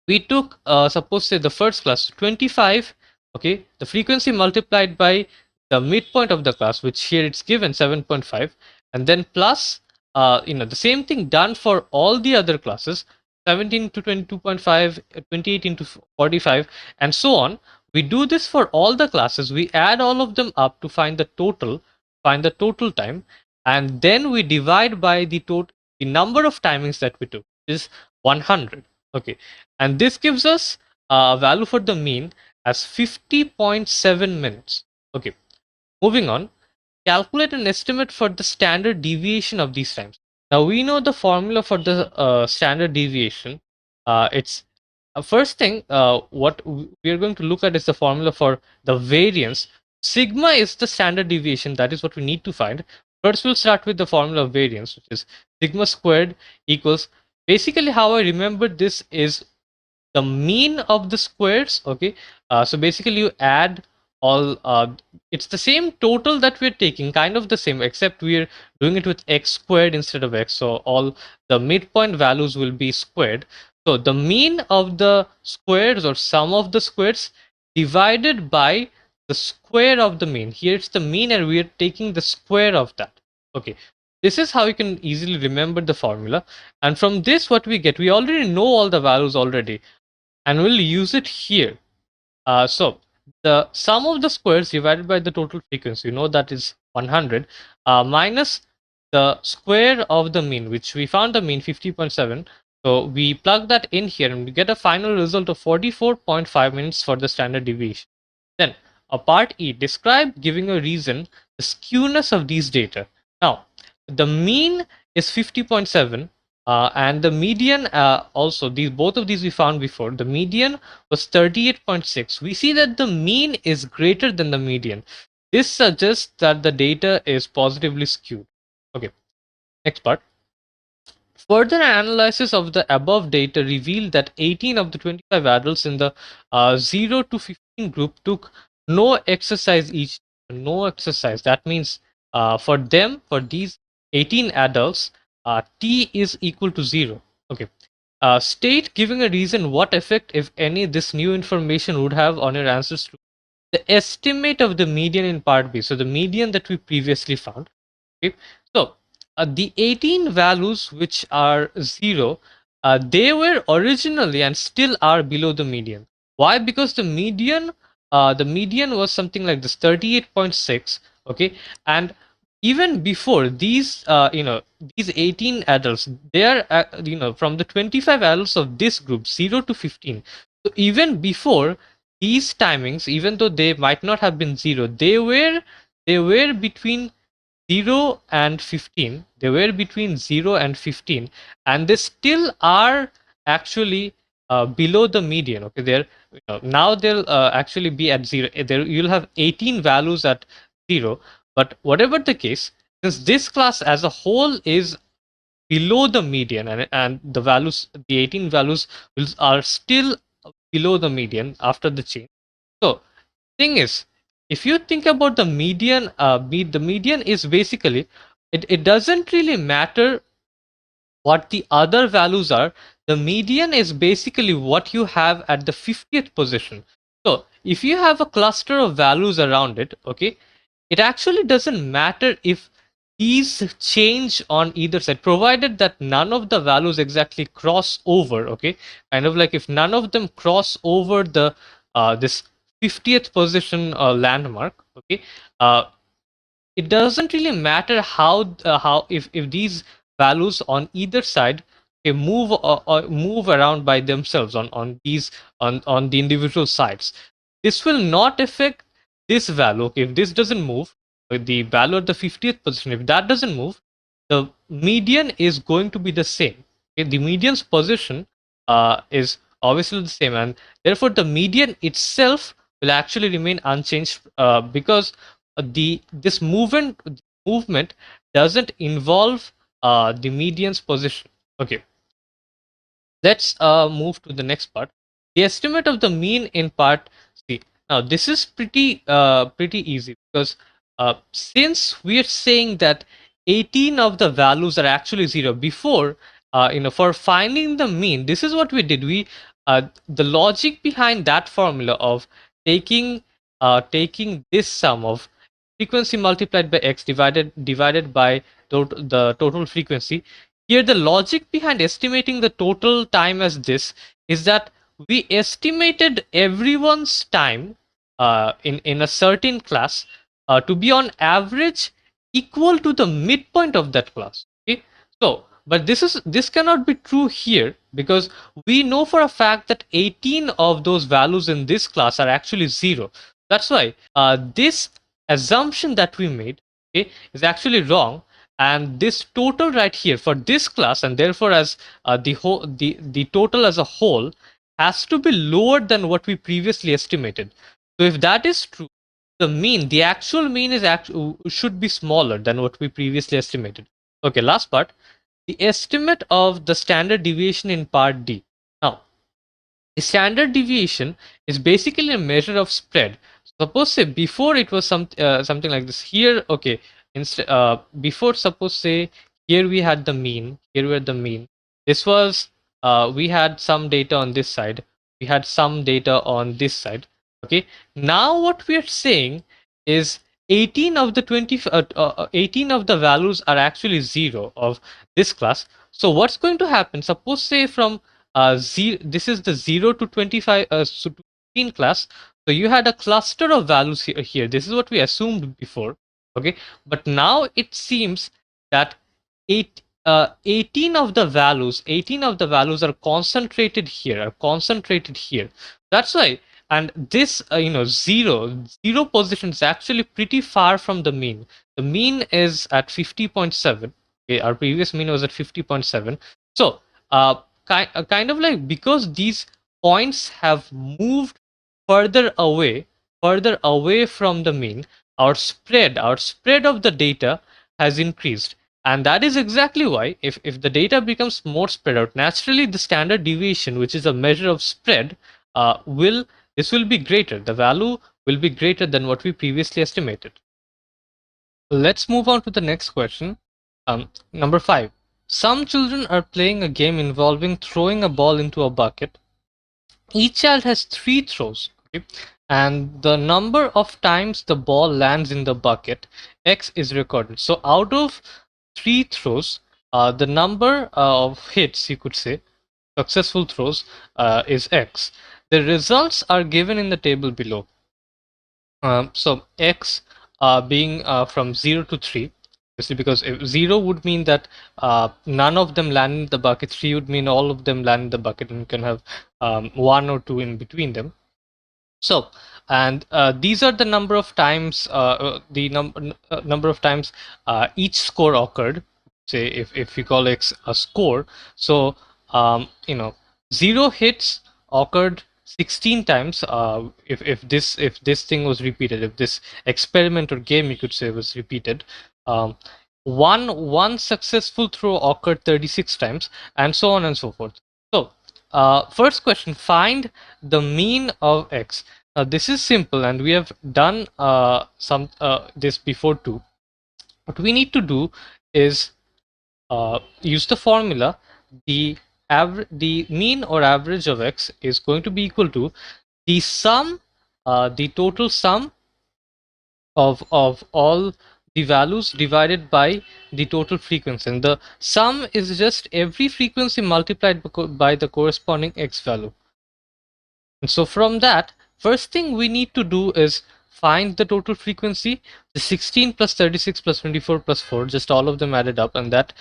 we took suppose say the first class 25. Okay, the frequency multiplied by the midpoint of the class, which here it's given 7.5, and then plus the same thing done for all the other classes, 17 to 22.5, 28 into 45, and so on. We do this for all the classes, we add all of them up to find the total time, and then we divide by the number of timings that we took, which is 100. Okay, and this gives us a value for the mean as 50.7 minutes. Okay, moving on, calculate an estimate for the standard deviation of these times. Now we know the formula for the standard deviation. It's first thing what we are going to look at is the formula for the variance. Sigma is the standard deviation, that is what we need to find. First we'll start with the formula of variance, which is sigma squared equals, basically how I remember this is the mean of the squares. Okay, so basically you add all it's the same total that we're taking, kind of the same, except we're doing it with x squared instead of x, so all the midpoint values will be squared. So the mean of the squares or sum of the squares divided by the square of the mean. Here it's the mean and we are taking the square of that. Okay, this is how you can easily remember the formula. And from this what we get, we already know all the values already, and we'll use it here. So the sum of the squares divided by the total frequency, that is 100, minus the square of the mean, which we found the mean 50.7. So we plug that in here and we get a final result of 44.5 minutes for the standard deviation. Then a part E, describe giving a reason the skewness of these data. Now the mean is 50.7, and the median also, both of these we found before. The median was 38.6. We see that the mean is greater than the median. This suggests that the data is positively skewed. Okay, next part. Further analysis of the above data revealed that 18 of the 25 adults in the 0 to 15 group took no exercise each. No exercise. That means for these 18 adults, T is equal to 0. Okay. State, giving a reason, what effect, if any, this new information would have on your answers to the estimate of the median in part B. So the median that we previously found. Okay. So the 18 values which are 0, they were originally and still are below the median. Why? Because the median was something like this, 38.6. Okay, and even before these 18 adults, they are from the 25 adults of this group, 0 to 15. So even before these timings, even though they might not have been 0, they were between 0 and 15. They were between 0 and 15, and they still are actually below the median. Okay, now they'll actually be at 0. There you'll have 18 values at 0, but whatever the case, since this class as a whole is below the median, and the 18 values are still below the median after the change. So thing is, if you think about the median, the median is basically, it doesn't really matter what the other values are. The median is basically what you have at the 50th position. So if you have a cluster of values around it, okay, it actually doesn't matter if these change on either side, provided that none of the values exactly cross over. Okay, kind of like if none of them cross over the this 50th position landmark. Okay, uh, it doesn't really matter how if these values on either side move or move around by themselves on these on the individual sides. This will not affect this value. Okay, if this doesn't move, the value at the 50th position, if that doesn't move, the median is going to be the same. Okay, the median's position is obviously the same, and therefore the median itself will actually remain unchanged because the this movement doesn't involve the median's position. Okay, let's move to the next part. The estimate of the mean in part C. Now this is pretty easy because since we are saying that 18 of the values are actually zero before, for finding the mean, this is what we did. The logic behind that formula of taking this sum of frequency multiplied by x divided by the total frequency. Here the logic behind estimating the total time as this is that we estimated everyone's time in a certain class to be on average equal to the midpoint of that class. Okay, so but this cannot be true here because we know for a fact that 18 of those values in this class are actually zero. That's why this assumption that we made, okay, is actually wrong, and this total right here for this class, and therefore as the total as a whole has to be lower than what we previously estimated. So if that is true, the actual mean should be smaller than what we previously estimated. Okay, last part, the estimate of the standard deviation in part D. Now the standard deviation is basically a measure of spread. Suppose say before it was something like this. Here, okay, instead before, suppose say here we had the mean. Here we had the mean. This was we had some data on this side. We had some data on this side. Okay. Now what we are saying is 18 of the 18 of the values are actually zero of this class. So what's going to happen? Suppose say from this is the 0 to 25 so to 15 class, so you had a cluster of values here. This is what we assumed before. Okay, but now it seems that 18 of the values are concentrated here. That's why, and this zero position is actually pretty far from the mean. The mean is at 50.7. Okay, our previous mean was at 50.7. So uh, kind of like, because these points have moved further away from the mean, our spread of the data has increased, and that is exactly why if the data becomes more spread out, naturally the standard deviation, which is a measure of spread, will this will be greater. The value will be greater than what we previously estimated. Let's move on to the next question. Number 5. Some children are playing a game involving throwing a ball into a bucket. Each child has 3 throws, okay? And the number of times the ball lands in the bucket, X, is recorded. So out of 3 throws, the number of hits, you could say, successful throws, is X. The results are given in the table below. So X being from 0 to 3, because 0 would mean that none of them land in the bucket, 3 would mean all of them land in the bucket, and you can have 1 or 2 in between them. So, and these are the number of times number of times each score occurred. Say if we call X a score, so 0 hits occurred 16 times. If this thing was repeated, if this experiment or game, you could say, was repeated, um, one successful throw occurred 36 times, and so on and so forth. So first question, find the mean of X. Now this is simple, and we have done this before too. What we need to do is use the formula. The mean or average of X is going to be equal to the total sum of all the values divided by the total frequency, and the sum is just every frequency multiplied by the corresponding X value. And so from that, first thing we need to do is find the total frequency, the 16 plus 36 plus 24 plus 4, just all of them added up, and that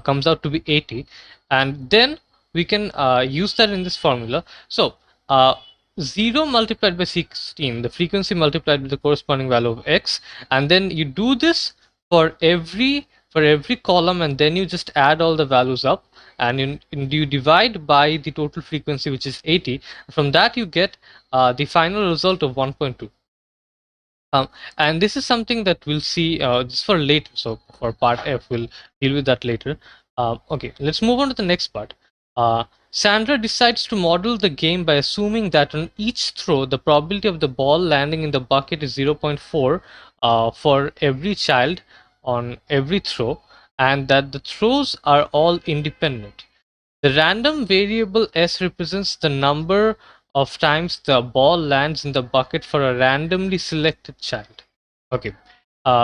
comes out to be 80. And then we can use that in this formula. So uh, 0 multiplied by 16, the frequency multiplied with the corresponding value of x, and then you do this for every column, and then you just add all the values up, and you divide by the total frequency, which is 80. From that you get the final result of 1.2. And this is something that we'll see just for later. So for part F, we'll deal with that later. Okay, let's move on to the next part. Sandra decides to model the game by assuming that on each throw, the probability of the ball landing in the bucket is 0.4 for every child on every throw, and that the throws are all independent. The random variable S represents the number of times the ball lands in the bucket for a randomly selected child. Okay,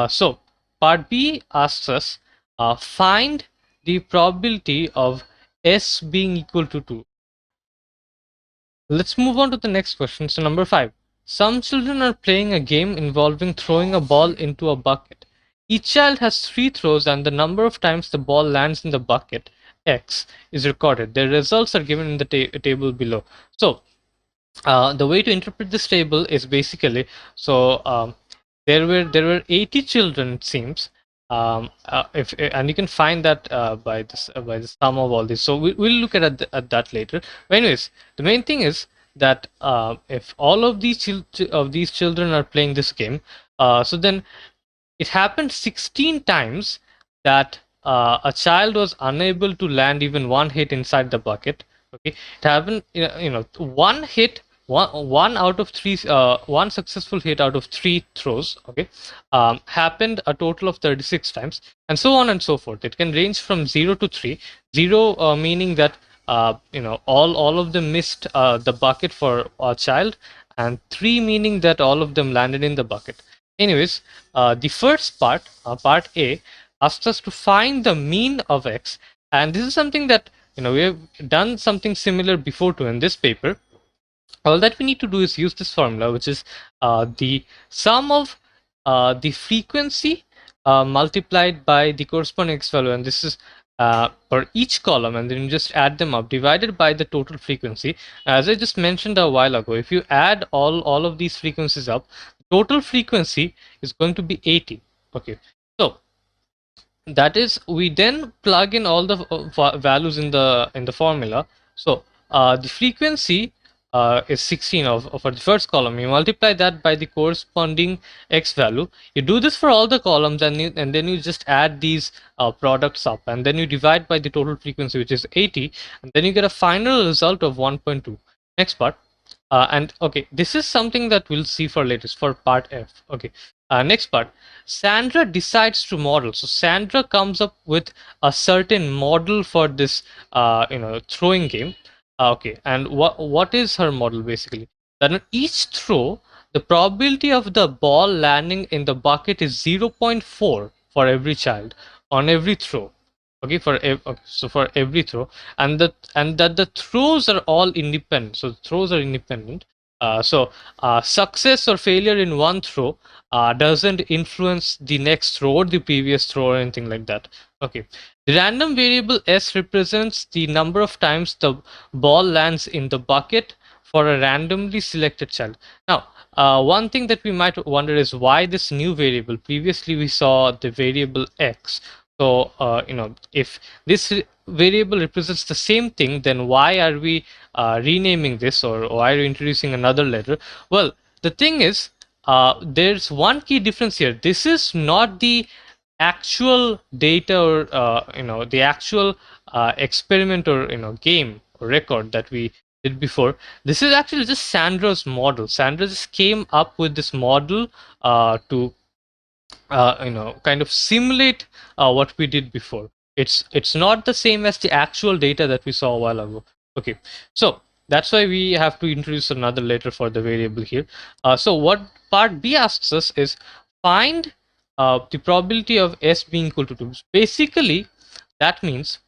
so part B asks us find the probability of S being equal to 2. Let's move on to the next question. So number 5. Some children are playing a game involving throwing a ball into a bucket. Each child has 3 throws, and the number of times the ball lands in the bucket, X, is recorded. The results are given in the table below. So the way to interpret this table is basically, so there were 80 children, it seems. If and you can find that by the sum of all this. So we'll look at that later. But anyways, the main thing is that if all of these children are playing this game, so then it happened 16 times that a child was unable to land even one hit inside the bucket. Okay, it happened, one hit, one out of three, one successful hit out of 3 throws. Okay, happened a total of 36 times, and so on and so forth. It can range from 0 to 3. 0 meaning that all of them missed the bucket for a child, and 3 meaning that all of them landed in the bucket. Anyways, the first part, part A, asks us to find the mean of x, and this is something that we have done something similar before to in this paper. All that we need to do is use this formula, which is the sum of the frequency multiplied by the corresponding x value, and this is for each column, and then you just add them up, divided by the total frequency. As I just mentioned a while ago, if you add all of these frequencies up, total frequency is going to be 80. Okay, so that is, we then plug in all the values in the formula. So the frequency is 16 for the first column. You multiply that by the corresponding x value. You do this for all the columns, and then you just add these products up, and then you divide by the total frequency, which is 80, and then you get a final result of 1.2. Next part. And okay, this is something that we'll see for later, for part F. Okay, next part. Sandra decides to model. So Sandra comes up with a certain model for this throwing game. Okay, and what is her model basically? That on each throw, the probability of the ball landing in the bucket is 0.4 for every child on every throw. Okay, so for every throw, and that the throws are all independent. So throws are independent. Success or failure in one throw doesn't influence the next throw or the previous throw or anything like that. Okay, the random variable S represents the number of times the ball lands in the bucket for a randomly selected child. Now, one thing that we might wonder is why this new variable. Previously, we saw the variable X. So, if this variable represents the same thing, then why are we renaming this, or why are we introducing another letter? Well, the thing is, there's one key difference here. This is not the actual data, or the actual experiment, or game or record that we did before. This is actually just Sandra's model. Sandra just came up with this model to kind of simulate what we did before. It's not the same as the actual data that we saw a while ago. Okay, so that's why we have to introduce another letter for the variable here. So what part B asks us is find the probability of S being equal to 2. Basically, that means,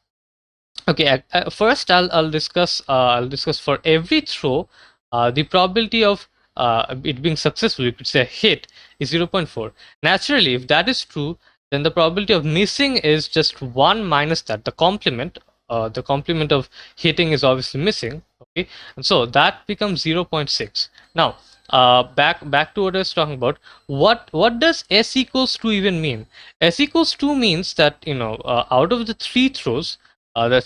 okay, first I'll discuss for every throw the probability of it being successful, you could say a hit is 0.4. Naturally, if that is true, then the probability of missing is just 1 minus that. The complement of hitting is obviously missing. Okay, and so that becomes 0.6. Now, back to what I was talking about. What does S equals 2 even mean? S equals 2 means that, out of the 3 throws, a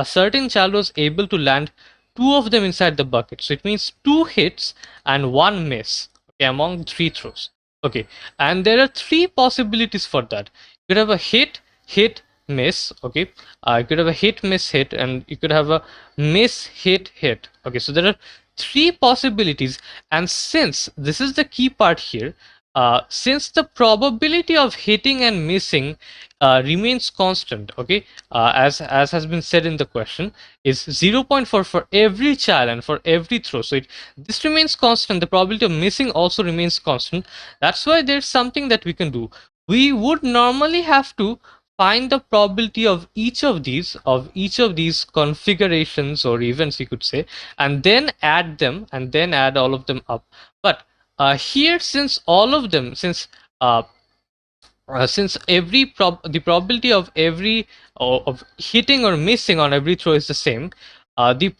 certain child was able to land 2 of them inside the bucket. So it means 2 hits and 1 miss, okay, among 3 throws. Okay, and there are 3 possibilities for that. You could have a hit, miss. Okay, you could have a hit, miss, hit, and you could have a miss, hit, hit. Okay, so there are 3 possibilities, and since this is the key part here, since the probability of hitting and missing remains constant, okay, as has been said in the question, is 0.4 for every child and for every throw. So this remains constant. The probability of missing also remains constant. That's why there's something that we can do. We would normally have to find the probability of each of these configurations or events, you could say, and then add them, and then add all of them up. But here, since all of them, since the probability of every of hitting or missing on every throw is the same, the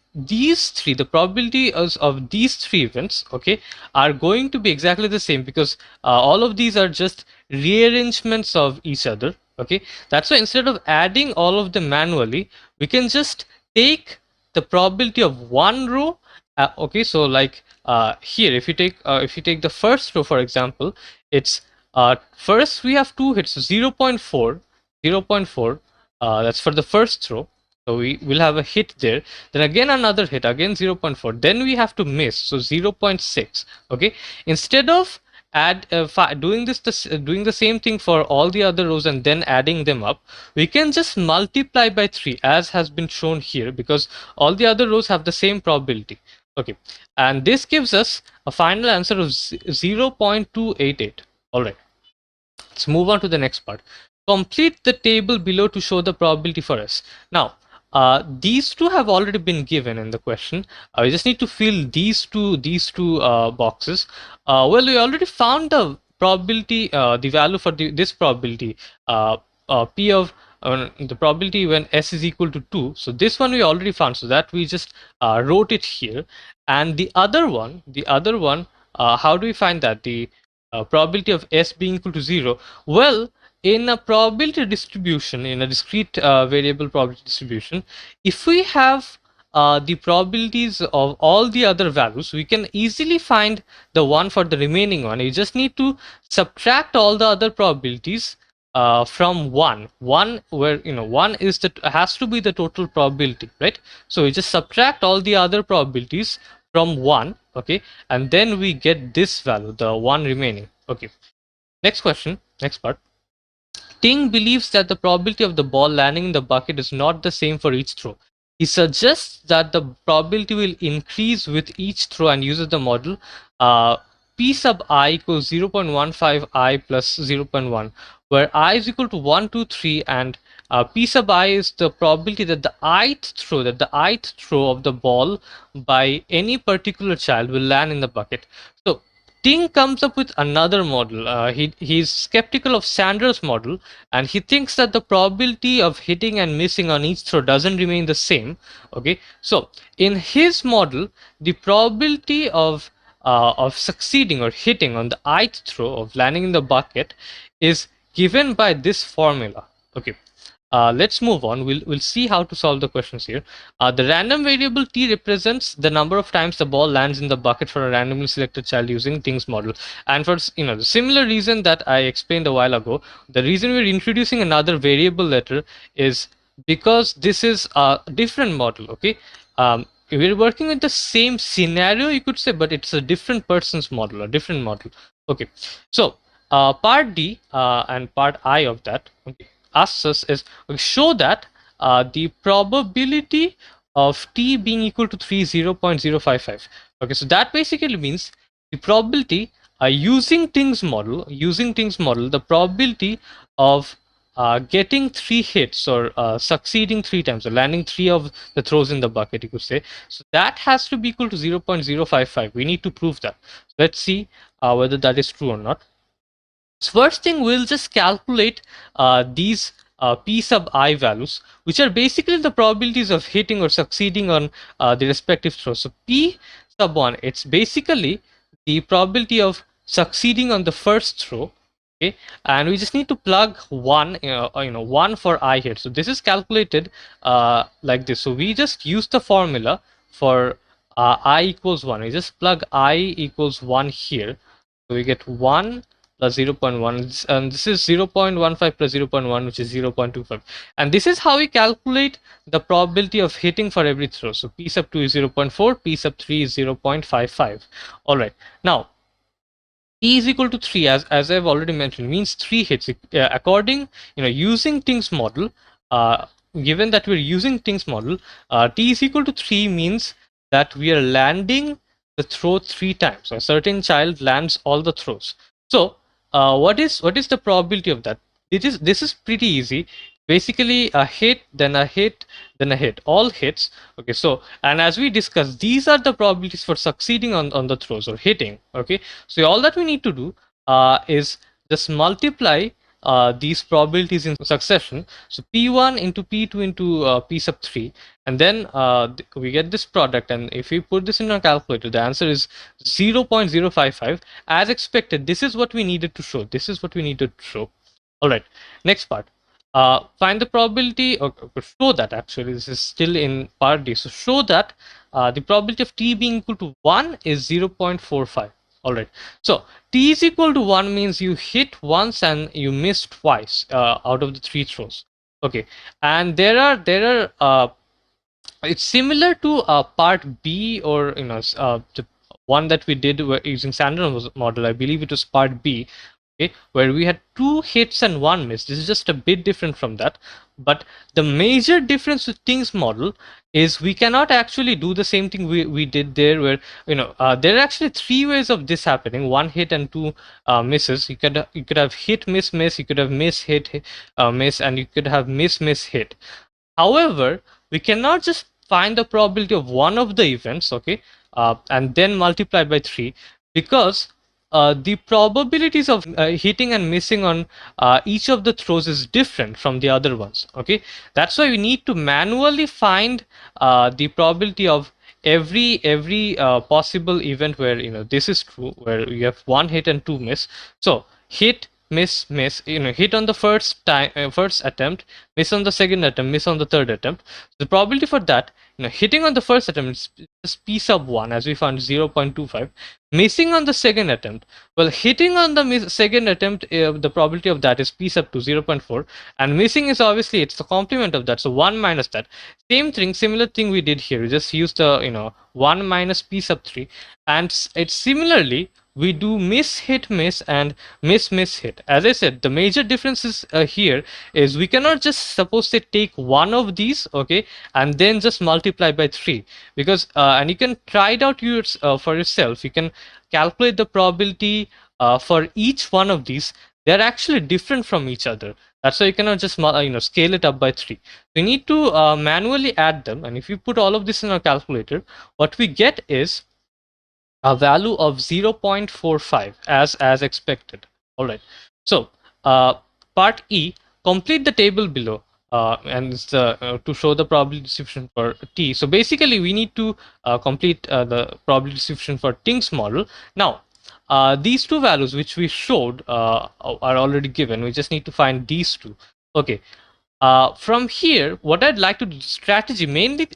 probability of these 3 events, okay, are going to be exactly the same, because all of these are just rearrangements of each other. Okay, that's why instead of adding all of them manually, we can just take the probability of one row. Okay, so like here, if you take the first row, for example, it's first we have 2 hits, so 0.4, 0.4, that's for the first throw. So we will have a hit there, then again another hit, again 0.4, then we have to miss, so 0.6. Okay, instead of doing the same thing for all the other rows and then adding them up, we can just multiply by 3, as has been shown here, because all the other rows have the same probability. Okay, and this gives us a final answer of 0.288. All right, let's move on to the next part. Complete the table below to show the probability for S. Now, these two have already been given in the question. We just need to fill these two boxes. Well, we already found the probability, the value for this probability, P of the probability when S is equal to 2. So this one we already found, so that we just wrote it here. And the other one, how do we find that? The probability of S being equal to 0. Well, in a probability distribution, in a discrete variable probability distribution, if we have the probabilities of all the other values, we can easily find the one for the remaining one. You just need to subtract all the other probabilities from 1, where 1 is has to be the total probability, right? So we just subtract all the other probabilities from 1, okay, and then we get this value, the one remaining. Okay, next question, next part. Ting believes that the probability of the ball landing in the bucket is not the same for each throw. He suggests that the probability will increase with each throw and uses the model P sub I equals 0.15 I plus 0.1, where I is equal to 1, 2, 3, and P sub I is the probability that the ith throw of the ball by any particular child will land in the bucket. So Ting comes up with another model. He's skeptical of Sanders' model, and he thinks that the probability of hitting and missing on each throw doesn't remain the same. Okay, so in his model, the probability of succeeding or hitting on the ith throw of landing in the bucket is given by this formula. Okay, let's move on. We'll see how to solve the questions here. The random variable t represents the number of times the ball lands in the bucket for a randomly selected child using Ting's model. And for the similar reason that I explained a while ago, the reason we're introducing another variable letter is because this is a different model. Okay, we're working with the same scenario, you could say, but it's a different person's model, a different model. Okay, so part D and part I of that, okay, asks us is show that the probability of t being equal to 3 is 0.055. Okay, so that basically means the probability using Ting's model, the probability of getting 3 hits or succeeding 3 times, or landing 3 of the throws in the bucket, you could say. So that has to be equal to 0.055. We need to prove that. Let's see whether that is true or not. So first thing, we'll just calculate these p sub I values, which are basically the probabilities of hitting or succeeding on the respective throws. So p sub 1, it's basically the probability of succeeding on the first throw. Okay, and we just need to plug 1, 1 for I here. So this is calculated like this. So we just use the formula for I equals 1. We just plug I equals 1 here. So we get 1 plus 0.1, and this is 0.15 plus 0.1, which is 0.25. And this is how we calculate the probability of hitting for every throw. So p sub 2 is 0.4, p sub 3 is 0.55. All right. Now, p is equal to 3, as I've already mentioned, means 3 hits. According, using Ting's model, given that we're using Ting's model, t is equal to 3 means that we are landing the throw 3 times. A certain child lands all the throws. So what is the probability of that? This is pretty easy. Basically, a hit, then a hit, then a hit, all hits. Okay, so, and as we discussed, these are the probabilities for succeeding on the throws or hitting. Okay, so all that we need to do is just multiply these probabilities in succession. So p1 into p2 into p sub 3, and then we get this product, and if we put this in our calculator, the answer is 0.055. As expected, this is what we needed to show. This is what we needed to show. All right, next part. Find the probability, or show that, actually this is still in part D. So show that the probability of t being equal to 1 is 0.45. All right, so t is equal to 1 means you hit once and you miss twice out of the 3 throws. Okay, and there are it's similar to part B, or the one that we did using Sanders model. I believe it was part B. Okay, where we had 2 hits and 1 miss. This is just a bit different from that. But the major difference with Ting's model is we cannot actually do the same thing we did there, where there are actually 3 ways of this happening: 1 hit and 2 misses. You could have hit miss miss, you could have miss hit miss, and you could have miss miss hit. However, we cannot just find the probability of one of the events, okay, and then multiply by 3, because the probabilities of hitting and missing on each of the throws is different from the other ones. Okay, that's why we need to manually find the probability of every possible event where this is true, where you have 1 hit and 2 miss. So hit, miss, miss, hit on the first time, first attempt, miss on the second attempt, miss on the third attempt. The probability for that, hitting on the first attempt is p sub 1, as we found 0.25. Missing on the second attempt, well, hitting on the second attempt, the probability of that is p sub 2, 0.4, and missing is obviously, it's the complement of that, so 1 minus that. Similar thing we did here. We just used the 1 minus p sub 3, and it's similarly we do miss hit miss and miss miss hit. As I said, the major differences here is we cannot just suppose say take one of these, okay, and then just multiply by 3, because and you can try it out for yourself. You can calculate the probability for each one of these. They're actually different from each other. That's why you cannot just scale it up by 3. We need to manually add them, and if you put all of this in our calculator, what we get is a value of 0.45 as expected. All right, so part E, complete the table below, and it's to show the probability distribution for t. So basically we need to complete the probability distribution for Ting's model. Now these 2 values which we showed are already given. We just need to find these 2. Okay, from here, what I'd like to do, strategy mainly,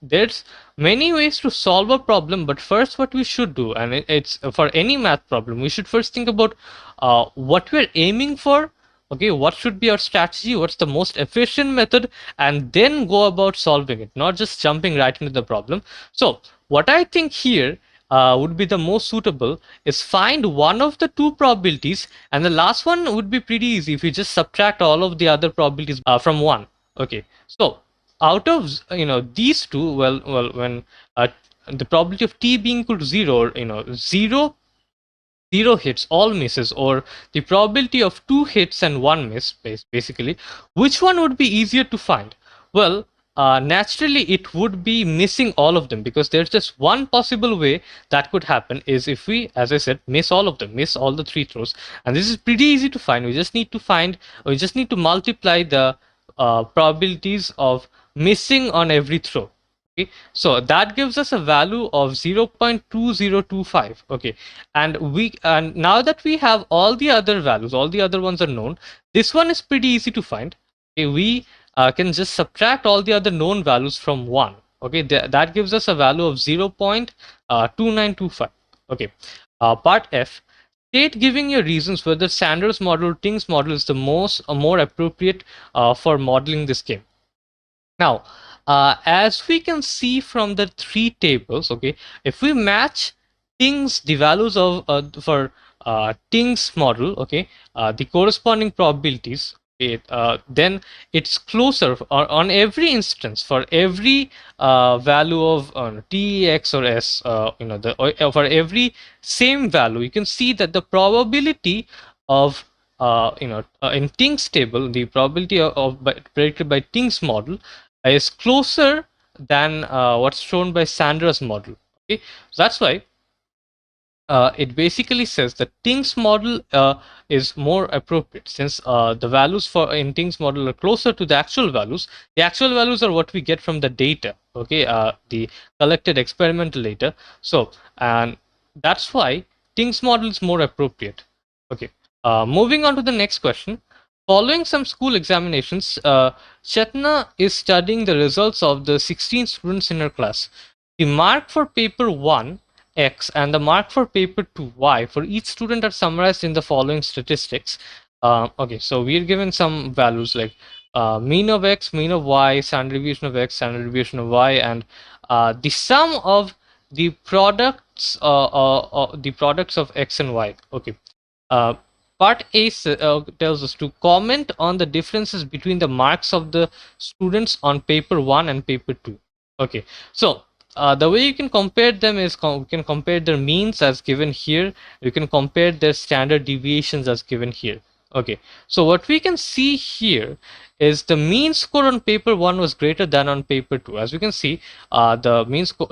there's many ways to solve a problem, but first what we should do, and it's for any math problem, we should first think about what we're aiming for. Okay, what should be our strategy, what's the most efficient method, and then go about solving it, not just jumping right into the problem. So what I think here would be the most suitable is find one of the 2 probabilities, and the last one would be pretty easy if you just subtract all of the other probabilities from 1. Okay, so out of these 2, well when the probability of t being equal to 0, 0 zero hits, all misses, or the probability of 2 hits and 1 miss, basically, which one would be easier to find? Well, naturally, it would be missing all of them, because there's just one possible way that could happen is if we, as I said, miss all of them, miss all the 3 throws. And this is pretty easy to find. We just need to multiply the probabilities of missing on every throw. Okay, so that gives us a value of 0.2025. Okay, and now that we have all the other values, all the other ones are known, this one is pretty easy to find. Okay, we can just subtract all the other known values from 1. Okay, that gives us a value of 0.2925. Okay, part F, state giving your reasons whether Sanders model or Ting's model is the more appropriate for modeling this game. Now, as we can see from the 3 tables, okay, if we match the values of for Ting's model, okay, the corresponding probabilities, then it's closer on every instance for every value of T, X, or S. For every same value, you can see that the probability of in Ting's table, the probability predicted by Ting's model is closer than what's shown by Sanders' model. Okay, so that's why it basically says that Ting's model is more appropriate, since the values for in Ting's model are closer to the actual values. The actual values are what we get from the data, okay, the collected experimental data. So, and that's why Ting's model is more appropriate. Okay, moving on to the next question. Following some school examinations, Chetna is studying the results of the 16 students in her class. The mark for paper 1, X, and the mark for paper 2, Y, for each student are summarized in the following statistics. Okay, so we're given some values like mean of X, mean of Y, standard deviation of X, standard deviation of Y, and the sum of the products of X and Y. Okay. Part A tells us to comment on the differences between the marks of the students on paper 1 and paper 2. Okay, so the way you can compare them is you can compare their means as given here. You can compare their standard deviations as given here. Okay, so what we can see here is the mean score on paper 1 was greater than on paper 2. As we can see, the mean score,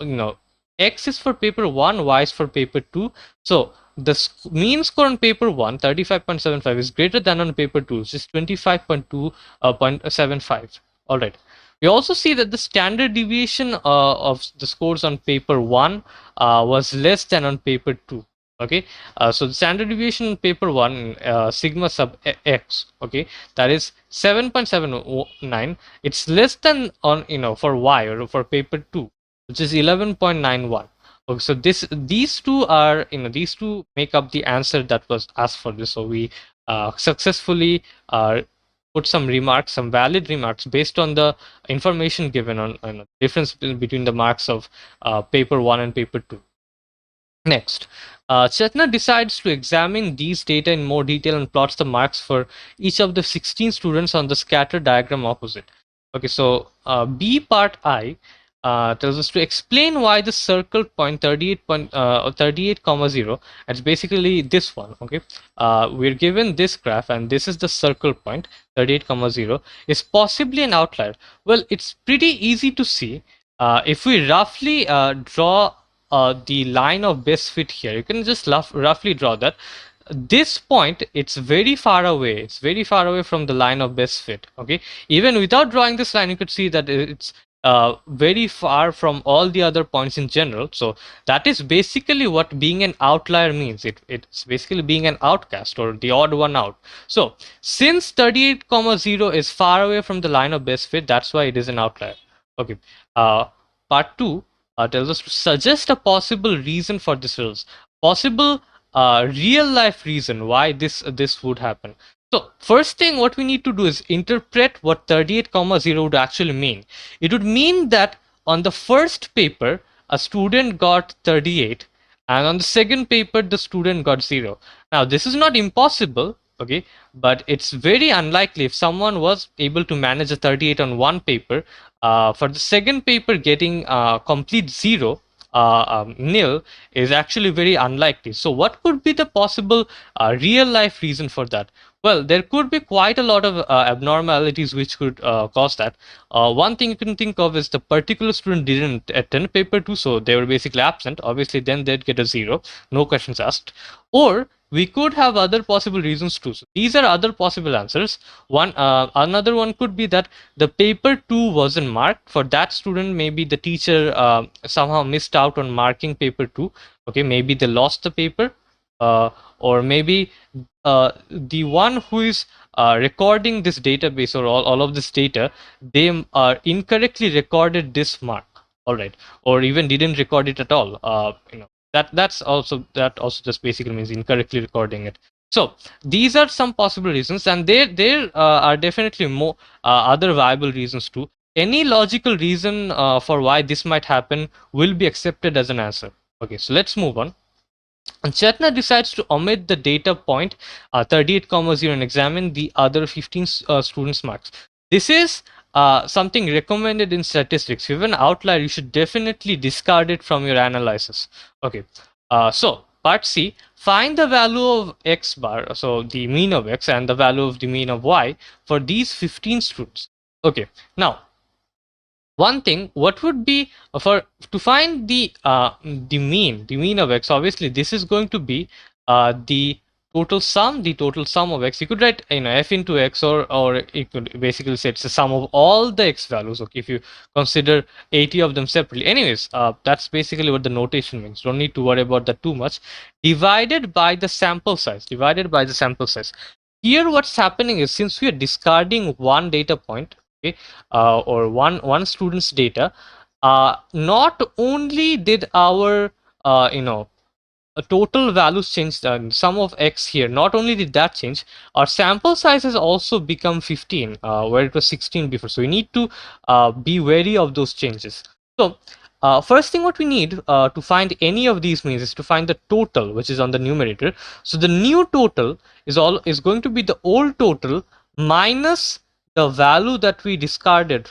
X is for paper 1, Y is for paper 2. So the mean score on paper 1, 35.75, is greater than on paper 2, which is 25.2.75. All right. We also see that the standard deviation of the scores on paper 1 was less than on paper 2. Okay, so the standard deviation on paper 1, sigma sub x, okay, that is 7.79. It's less than on for Y or for paper 2, which is 11.91. Okay, so these two are these two make up the answer that was asked for this. So we successfully put some remarks, some valid remarks based on the information given on difference between the marks of paper 1 and paper 2. Next, Chetna decides to examine these data in more detail and plots the marks for each of the 16 students on the scatter diagram opposite. Okay, so B part I tells us to explain why the circle point 38,0. It's basically this one. Okay, we're given this graph, and this is the circle point 38,0 is possibly an outlier. Well, it's pretty easy to see if we roughly draw the line of best fit here. You can just roughly draw that. This point, it's very far away. It's very far away from the line of best fit. Okay, even without drawing this line, you could see that it's very far from all the other points in general. So that is basically what being an outlier means. It's basically being an outcast or the odd one out. So since 38,0 is far away from the line of best fit, that's why it is an outlier. Okay, part 2 tells us to suggest a possible reason for this results, possible real life reason why this would happen. So first thing what we need to do is interpret what 38,0 would actually mean. It would mean that on the first paper a student got 38, and on the second paper the student got 0. Now this is not impossible, okay, but it's very unlikely if someone was able to manage a 38 on one paper, for the second paper getting complete 0. nil is actually very unlikely. So what could be the possible real life reason for that? Well, there could be quite a lot of abnormalities which could cause that. One thing you can think of is the particular student didn't attend paper 2, so they were basically absent. Obviously, then they'd get a 0, no questions asked. Or we could have other possible reasons too. So these are other possible answers. Another one could be that the paper 2 wasn't marked. For that student, maybe the teacher somehow missed out on marking paper 2. Okay, maybe they lost the paper, or maybe the one who is recording this database or all of this data, they incorrectly recorded this mark. All right, or even didn't record it at all. That also just basically means incorrectly recording it. So these are some possible reasons, and there are definitely more other viable reasons too. Any logical reason for why this might happen will be accepted as an answer. Okay, so let's move on. And Chetna decides to omit the data point 38,0 and examine the other 15 students' marks. This is something recommended in statistics. If you have an outlier, you should definitely discard it from your analysis. Okay, so part C, find the value of x bar, so the mean of x, and the value of the mean of y for these 15 students. Okay, now one thing, what would be for to find the mean of x? Obviously this is going to be the total sum of x. You could write f into x, or you could basically say it's the sum of all the x values. Okay, if you consider 80 of them separately. Anyways, that's basically what the notation means. Don't need to worry about that too much. Divided by the sample size. Here what's happening is, since we are discarding one data point, okay, or one student's data, not only did our total values change, the sum of x here, not only did that change, our sample size has also become 15 where it was 16 before. So we need to be wary of those changes. So first thing what we need to find any of these means is to find the total, which is on the numerator. So the new total is going to be the old total minus the value that we discarded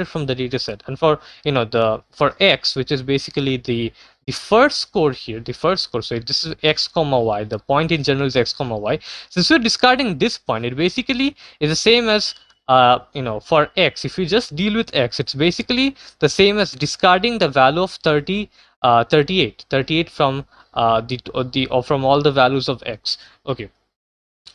from the data set. And for for x, which is basically the first score here, so this is x comma y, the point in general is x comma y. Since we're discarding this point, it basically is the same as for x, if we just deal with x, it's basically the same as discarding the value of 38 from from all the values of x. Okay,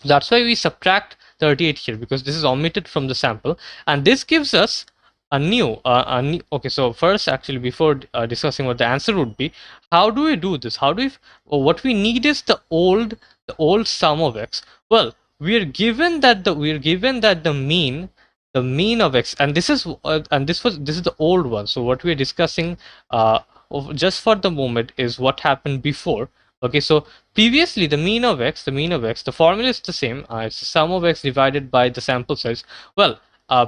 that's why we subtract 38 here, because this is omitted from the sample, and this gives us a new okay. So first, actually, before discussing what the answer would be, how do we do this? What we need is the old sum of x. Well, we are given that the mean of x, and this is the old one. So what we are discussing just for the moment is what happened before. Okay, so previously the mean of x, the formula is the same. It's the sum of x divided by the sample size. Well,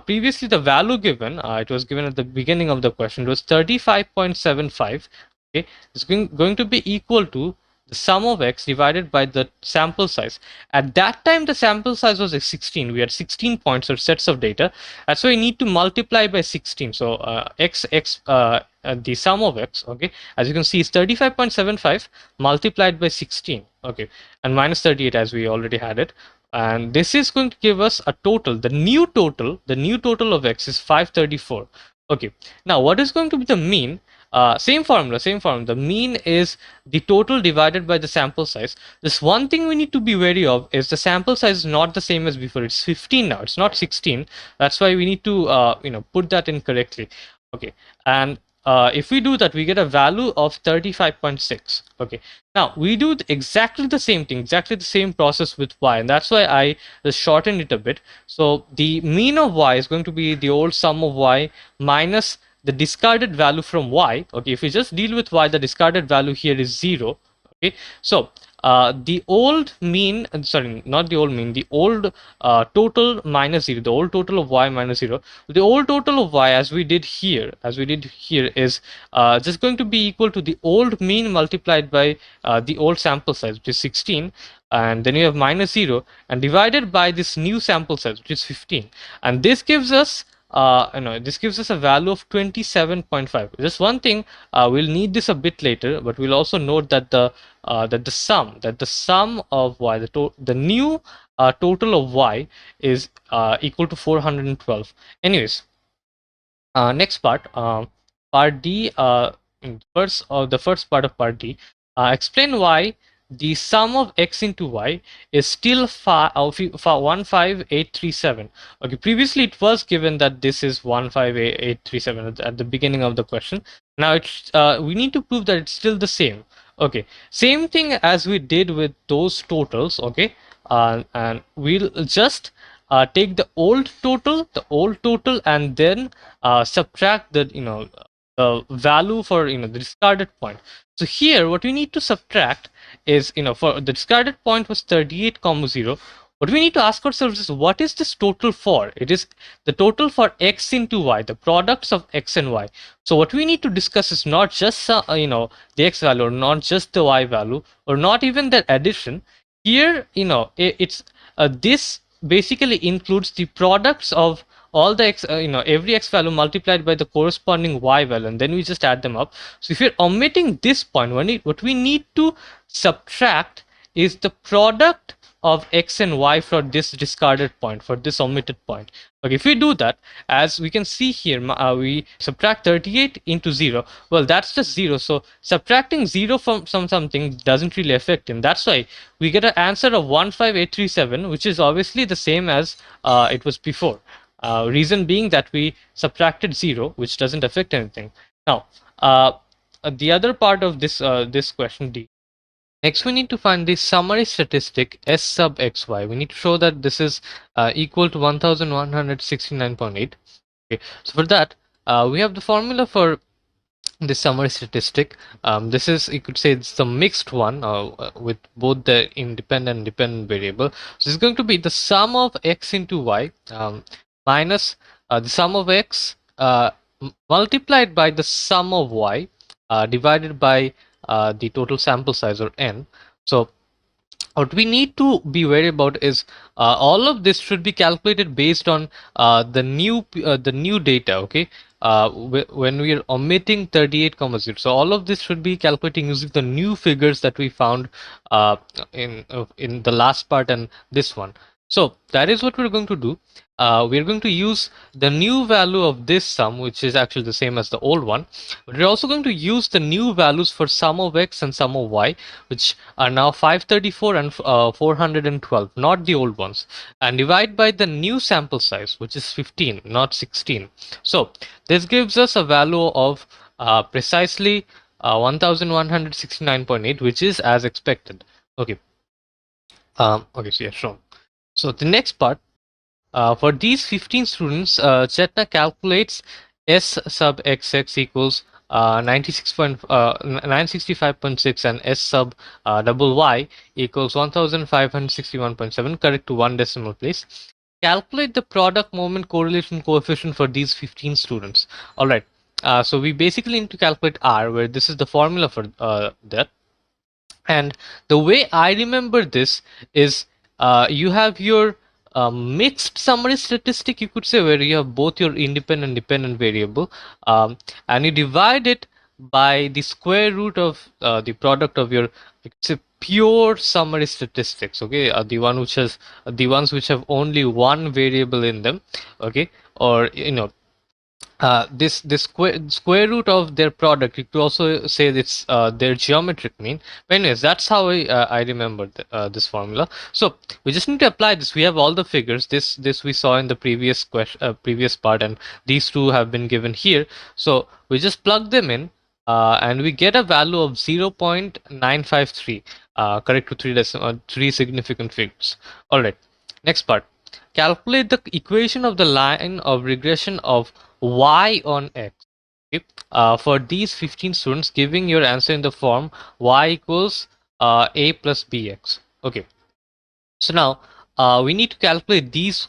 previously the value given, it was given at the beginning of the question, it was 35.75. Okay, it's going to be equal to the sum of x divided by the sample size. At that time, the sample size was 16. We had 16 points or sets of data. That's why we need to multiply by 16. So the sum of x, okay, as you can see, is 35.75 multiplied by 16. Okay, and minus 38 as we already had it. And this is going to give us a total. The new total of x is 534. Okay, now what is going to be the mean? Same formula. The mean is the total divided by the sample size. This one thing we need to be wary of is the sample size is not the same as before. It's 15 now. It's not 16. That's why we need to put that in correctly. Okay, and if we do that, we get a value of 35.6. Okay, now we do exactly the same thing, exactly the same process with y, and that's why I just shortened it a bit. So the mean of y is going to be the old sum of y minus the discarded value from y. Okay, if we just deal with y, the discarded value here is 0. Okay, so the old mean, sorry, not the old mean, the old total minus 0, the old total of y minus 0. The old total of y, as we did here, is just going to be equal to the old mean multiplied by the old sample size, which is 16, and then you have minus 0 and divided by this new sample size, which is 15, and this gives us this gives us a value of 27.5. Just one thing, we'll need this a bit later, but we'll also note that the sum of y, the new total of y is equal to 412. Anyways, next part, part D, the first part of part D, explain why the sum of x into y is still 15837. Okay, previously it was given that this is 15837 at the beginning of the question. Now it's we need to prove that it's still the same. Okay, same thing as we did with those totals. Okay, and we'll just take the old total, and then subtract the value for the discarded point. So here what we need to subtract is, for the discarded point was 38,0. What we need to ask ourselves is, what is this total for? It is the total for x into y, the products of x and y. So what we need to discuss is not just the x value, or not just the y value, or not even the addition. Here, it's this basically includes the products of all the x, every x value multiplied by the corresponding y value, and then we just add them up. So if you're omitting this point, what we need to subtract is the product of x and y for this discarded point, for this omitted point. Okay, if we do that, as we can see here, we subtract 38 into 0. Well, that's just 0. So subtracting 0 from something doesn't really affect him. That's why we get an answer of 15837, which is obviously the same as it was before. Reason being that we subtracted 0, which doesn't affect anything. Now, the other part of this question D. Next, we need to find the summary statistic S sub xy. We need to show that this is equal to 1169.8. Okay, so for that, we have the formula for the summary statistic. This is, you could say, it's the mixed one with both the independent and dependent variable. So it's going to be the sum of x into y minus the sum of x multiplied by the sum of y divided by the total sample size, or n. So what we need to be worried about is all of this should be calculated based on the new data. Okay, when we are omitting 38,0. So all of this should be calculating using the new figures that we found in the last part and this one. So that is what we're going to do. We're going to use the new value of this sum, which is actually the same as the old one. But we're also going to use the new values for sum of x and sum of y, which are now 534 and 412, not the old ones, and divide by the new sample size, which is 15, not 16. So this gives us a value of precisely 1169.8, which is as expected. Okay. Okay, so yeah, sure. So the next part, for these 15 students, Chetna calculates S sub xx equals 965.6 and S sub double y equals 1561.7, correct to one decimal place. Calculate the product moment correlation coefficient for these 15 students. All right. So we basically need to calculate R, where this is the formula for that. And the way I remember this is you have your mixed summary statistic, you could say, where you have both your independent and dependent variable, and you divide it by the square root of the product of your, it's a pure summary statistics. Okay, the ones which have only one variable in them. Okay, or this square root of their product, you could also say it's their geometric mean. But anyways, that's how I remember this formula. So we just need to apply this. We have all the figures. This we saw in the previous question, previous part, and these two have been given here. So we just plug them in, and we get a value of 0.953, correct to three significant figures. All right, next part. Calculate the equation of the line of regression of y on x. Okay? For these 15 students, giving your answer in the form y equals a plus bx. Okay. So now we need to calculate these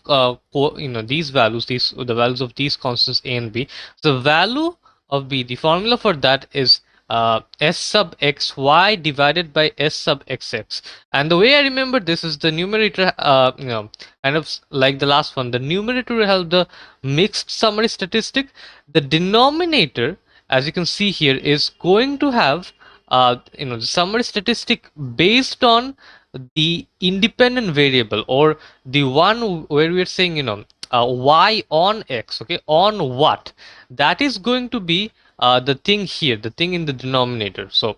these values, the values of these constants a and b. The value of b, the formula for that is s sub xy divided by s sub xx. And the way I remember this is the numerator, kind of like the last one. The numerator will have the mixed summary statistic. The denominator, as you can see here, is going to have the summary statistic based on the independent variable, or the one where we are saying y on x, okay, on what, that is going to be the thing here, the thing in the denominator. So,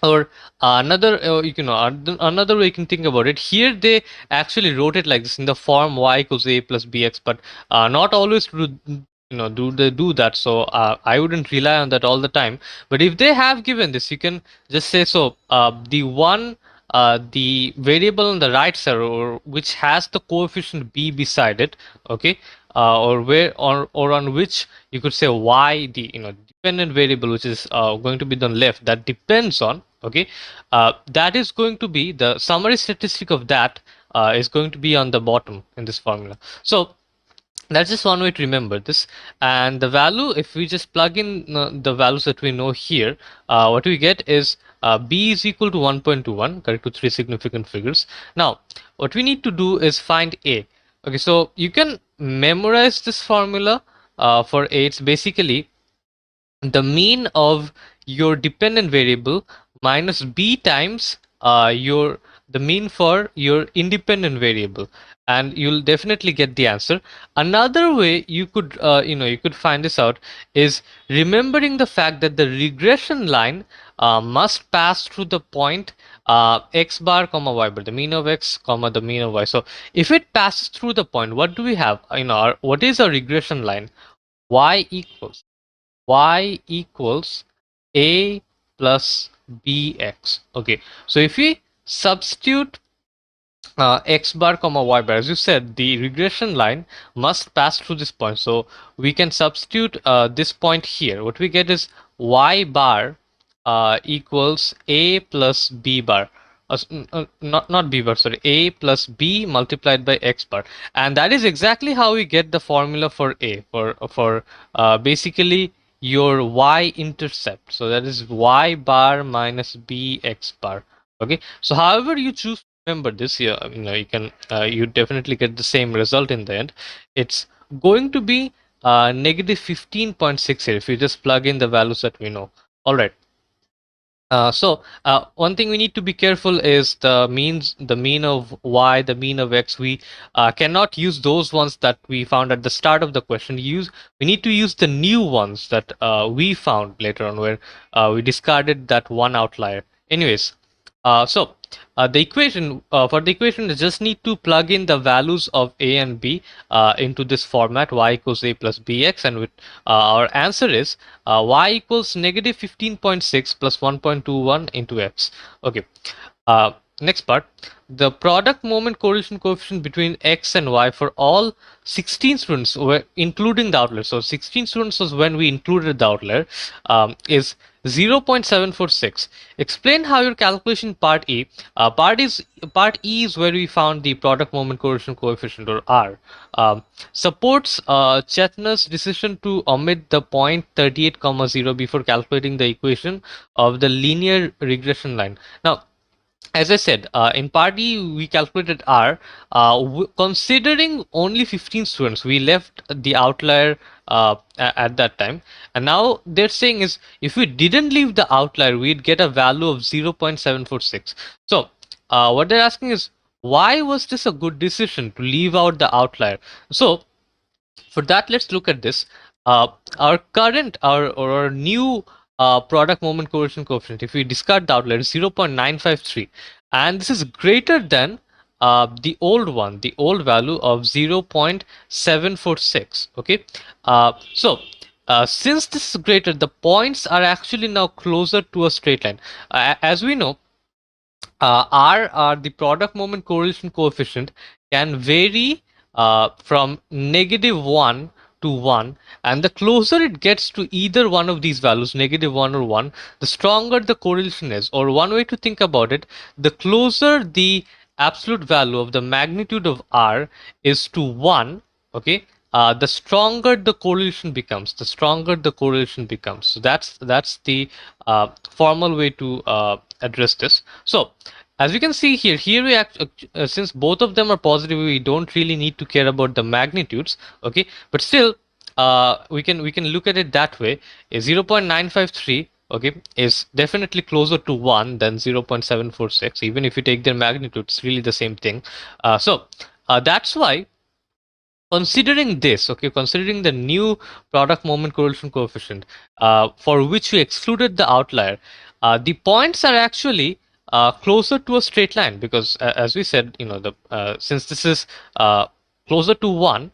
or another another way you can think about it, here they actually wrote it like this in the form y equals a plus bx, but not always do they do that. So I wouldn't rely on that all the time. But if they have given this, you can just say, so the variable on the right side, or which has the coefficient b beside it, okay, or where, or on which you could say y, the dependent variable which is going to be the left, that depends on, okay, that is going to be the summary statistic of that, is going to be on the bottom in this formula. So that's just one way to remember this. And the value, if we just plug in the values that we know here, what we get is b is equal to 1.21, correct to three significant figures. Now what we need to do is find a. Okay, so you can memorize this formula for a. It's basically the mean of your dependent variable minus b times your the mean for your independent variable, and you'll definitely get the answer. Another way you could you could find this out is remembering the fact that the regression line must pass through the point x bar comma y bar, the mean of x comma the mean of y. So if it passes through the point, what do we have? What is our regression line? Y equals a plus bx. Okay, so if we substitute x bar comma y bar, as you said, the regression line must pass through this point, so we can substitute this point here. What we get is y bar equals a plus b bar, not b bar, sorry, a plus b multiplied by x bar. And that is exactly how we get the formula for a, for basically your y-intercept. So that is y bar minus bx bar. Okay, so however you choose to remember this here, you can you definitely get the same result in the end. It's going to be negative 15.6 here if you just plug in the values that we know. All right. One thing we need to be careful is the mean of y, the mean of x. We cannot use those ones that we found at the start of the question. We need to use the new ones that we found later on, where we discarded that one outlier. Anyways, the equation for the equation, you just need to plug in the values of a and b into this format, y equals a plus bx, and with our answer is y equals negative 15.6 plus 1.21 into x. Okay. Next part, the product moment correlation coefficient between x and y for all 16 students, including the outlier. So 16 students was when we included the outlier, is 0.746. Explain how your calculation part E. Part E is where we found the product moment correlation coefficient, or R. Supports Chetner's decision to omit the point 38,0 before calculating the equation of the linear regression line. Now, as I said, in part E, we calculated R. Considering only 15 students, we left the outlier at that time. And now they're saying is, if we didn't leave the outlier, we'd get a value of 0.746. So what they're asking is, why was this a good decision to leave out the outlier? So for that, let's look at this. Our new product moment correlation coefficient, if we discard the outlier, is 0.953, and this is greater than the old one, the old value of 0.746. Okay, since this is greater, the points are actually now closer to a straight line. As we know, R, the product moment correlation coefficient, can vary from -1 to 1, and the closer it gets to either one of these values, -1 or 1, the stronger the correlation is. Or one way to think about it, the closer the absolute value of the magnitude of R is to 1, okay, the stronger the correlation becomes. The stronger the correlation becomes. So that's the formal way to address this. So as you can see here, since both of them are positive, we don't really need to care about the magnitudes. Okay, but still, we can look at it that way. A 0.953, okay, is definitely closer to 1 than 0.746. Even if you take their magnitude, it's really the same thing. That's why, considering this, okay, considering the new product moment correlation coefficient, for which we excluded the outlier, the points are actually closer to a straight line, because as we said, the since this is closer to 1,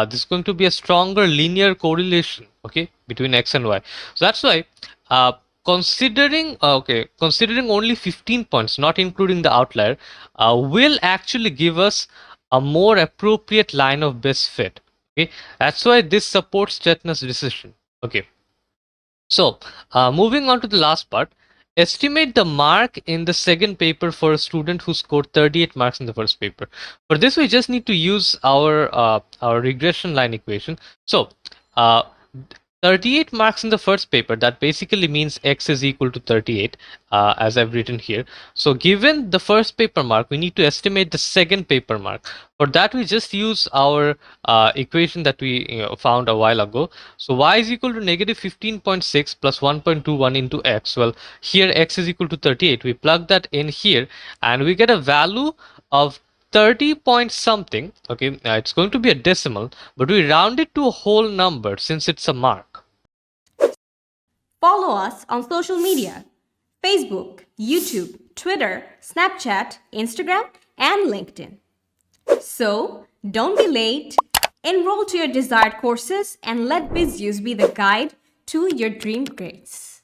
this is going to be a stronger linear correlation, okay, between x and y. So that's why, uh, considering only 15 points, not including the outlier, will actually give us a more appropriate line of best fit. Okay, that's why this supports Chetna's decision. Okay, so moving on to the last part, estimate the mark in the second paper for a student who scored 38 marks in the first paper. For this, we just need to use our regression line equation. So uh, 38 marks in the first paper, that basically means x is equal to 38, as I've written here. So given the first paper mark, we need to estimate the second paper mark. For that, we just use our equation that we found a while ago. So y is equal to negative 15.6 plus 1.21 into x. Well, here x is equal to 38. We plug that in here and we get a value of 30 point something. Okay, it's going to be a decimal, but we round it to a whole number since it's a mark. Follow us on social media: Facebook, YouTube, Twitter, Snapchat, Instagram, and LinkedIn. So, don't be late. Enroll to your desired courses and let Bizuz be the guide to your dream grades.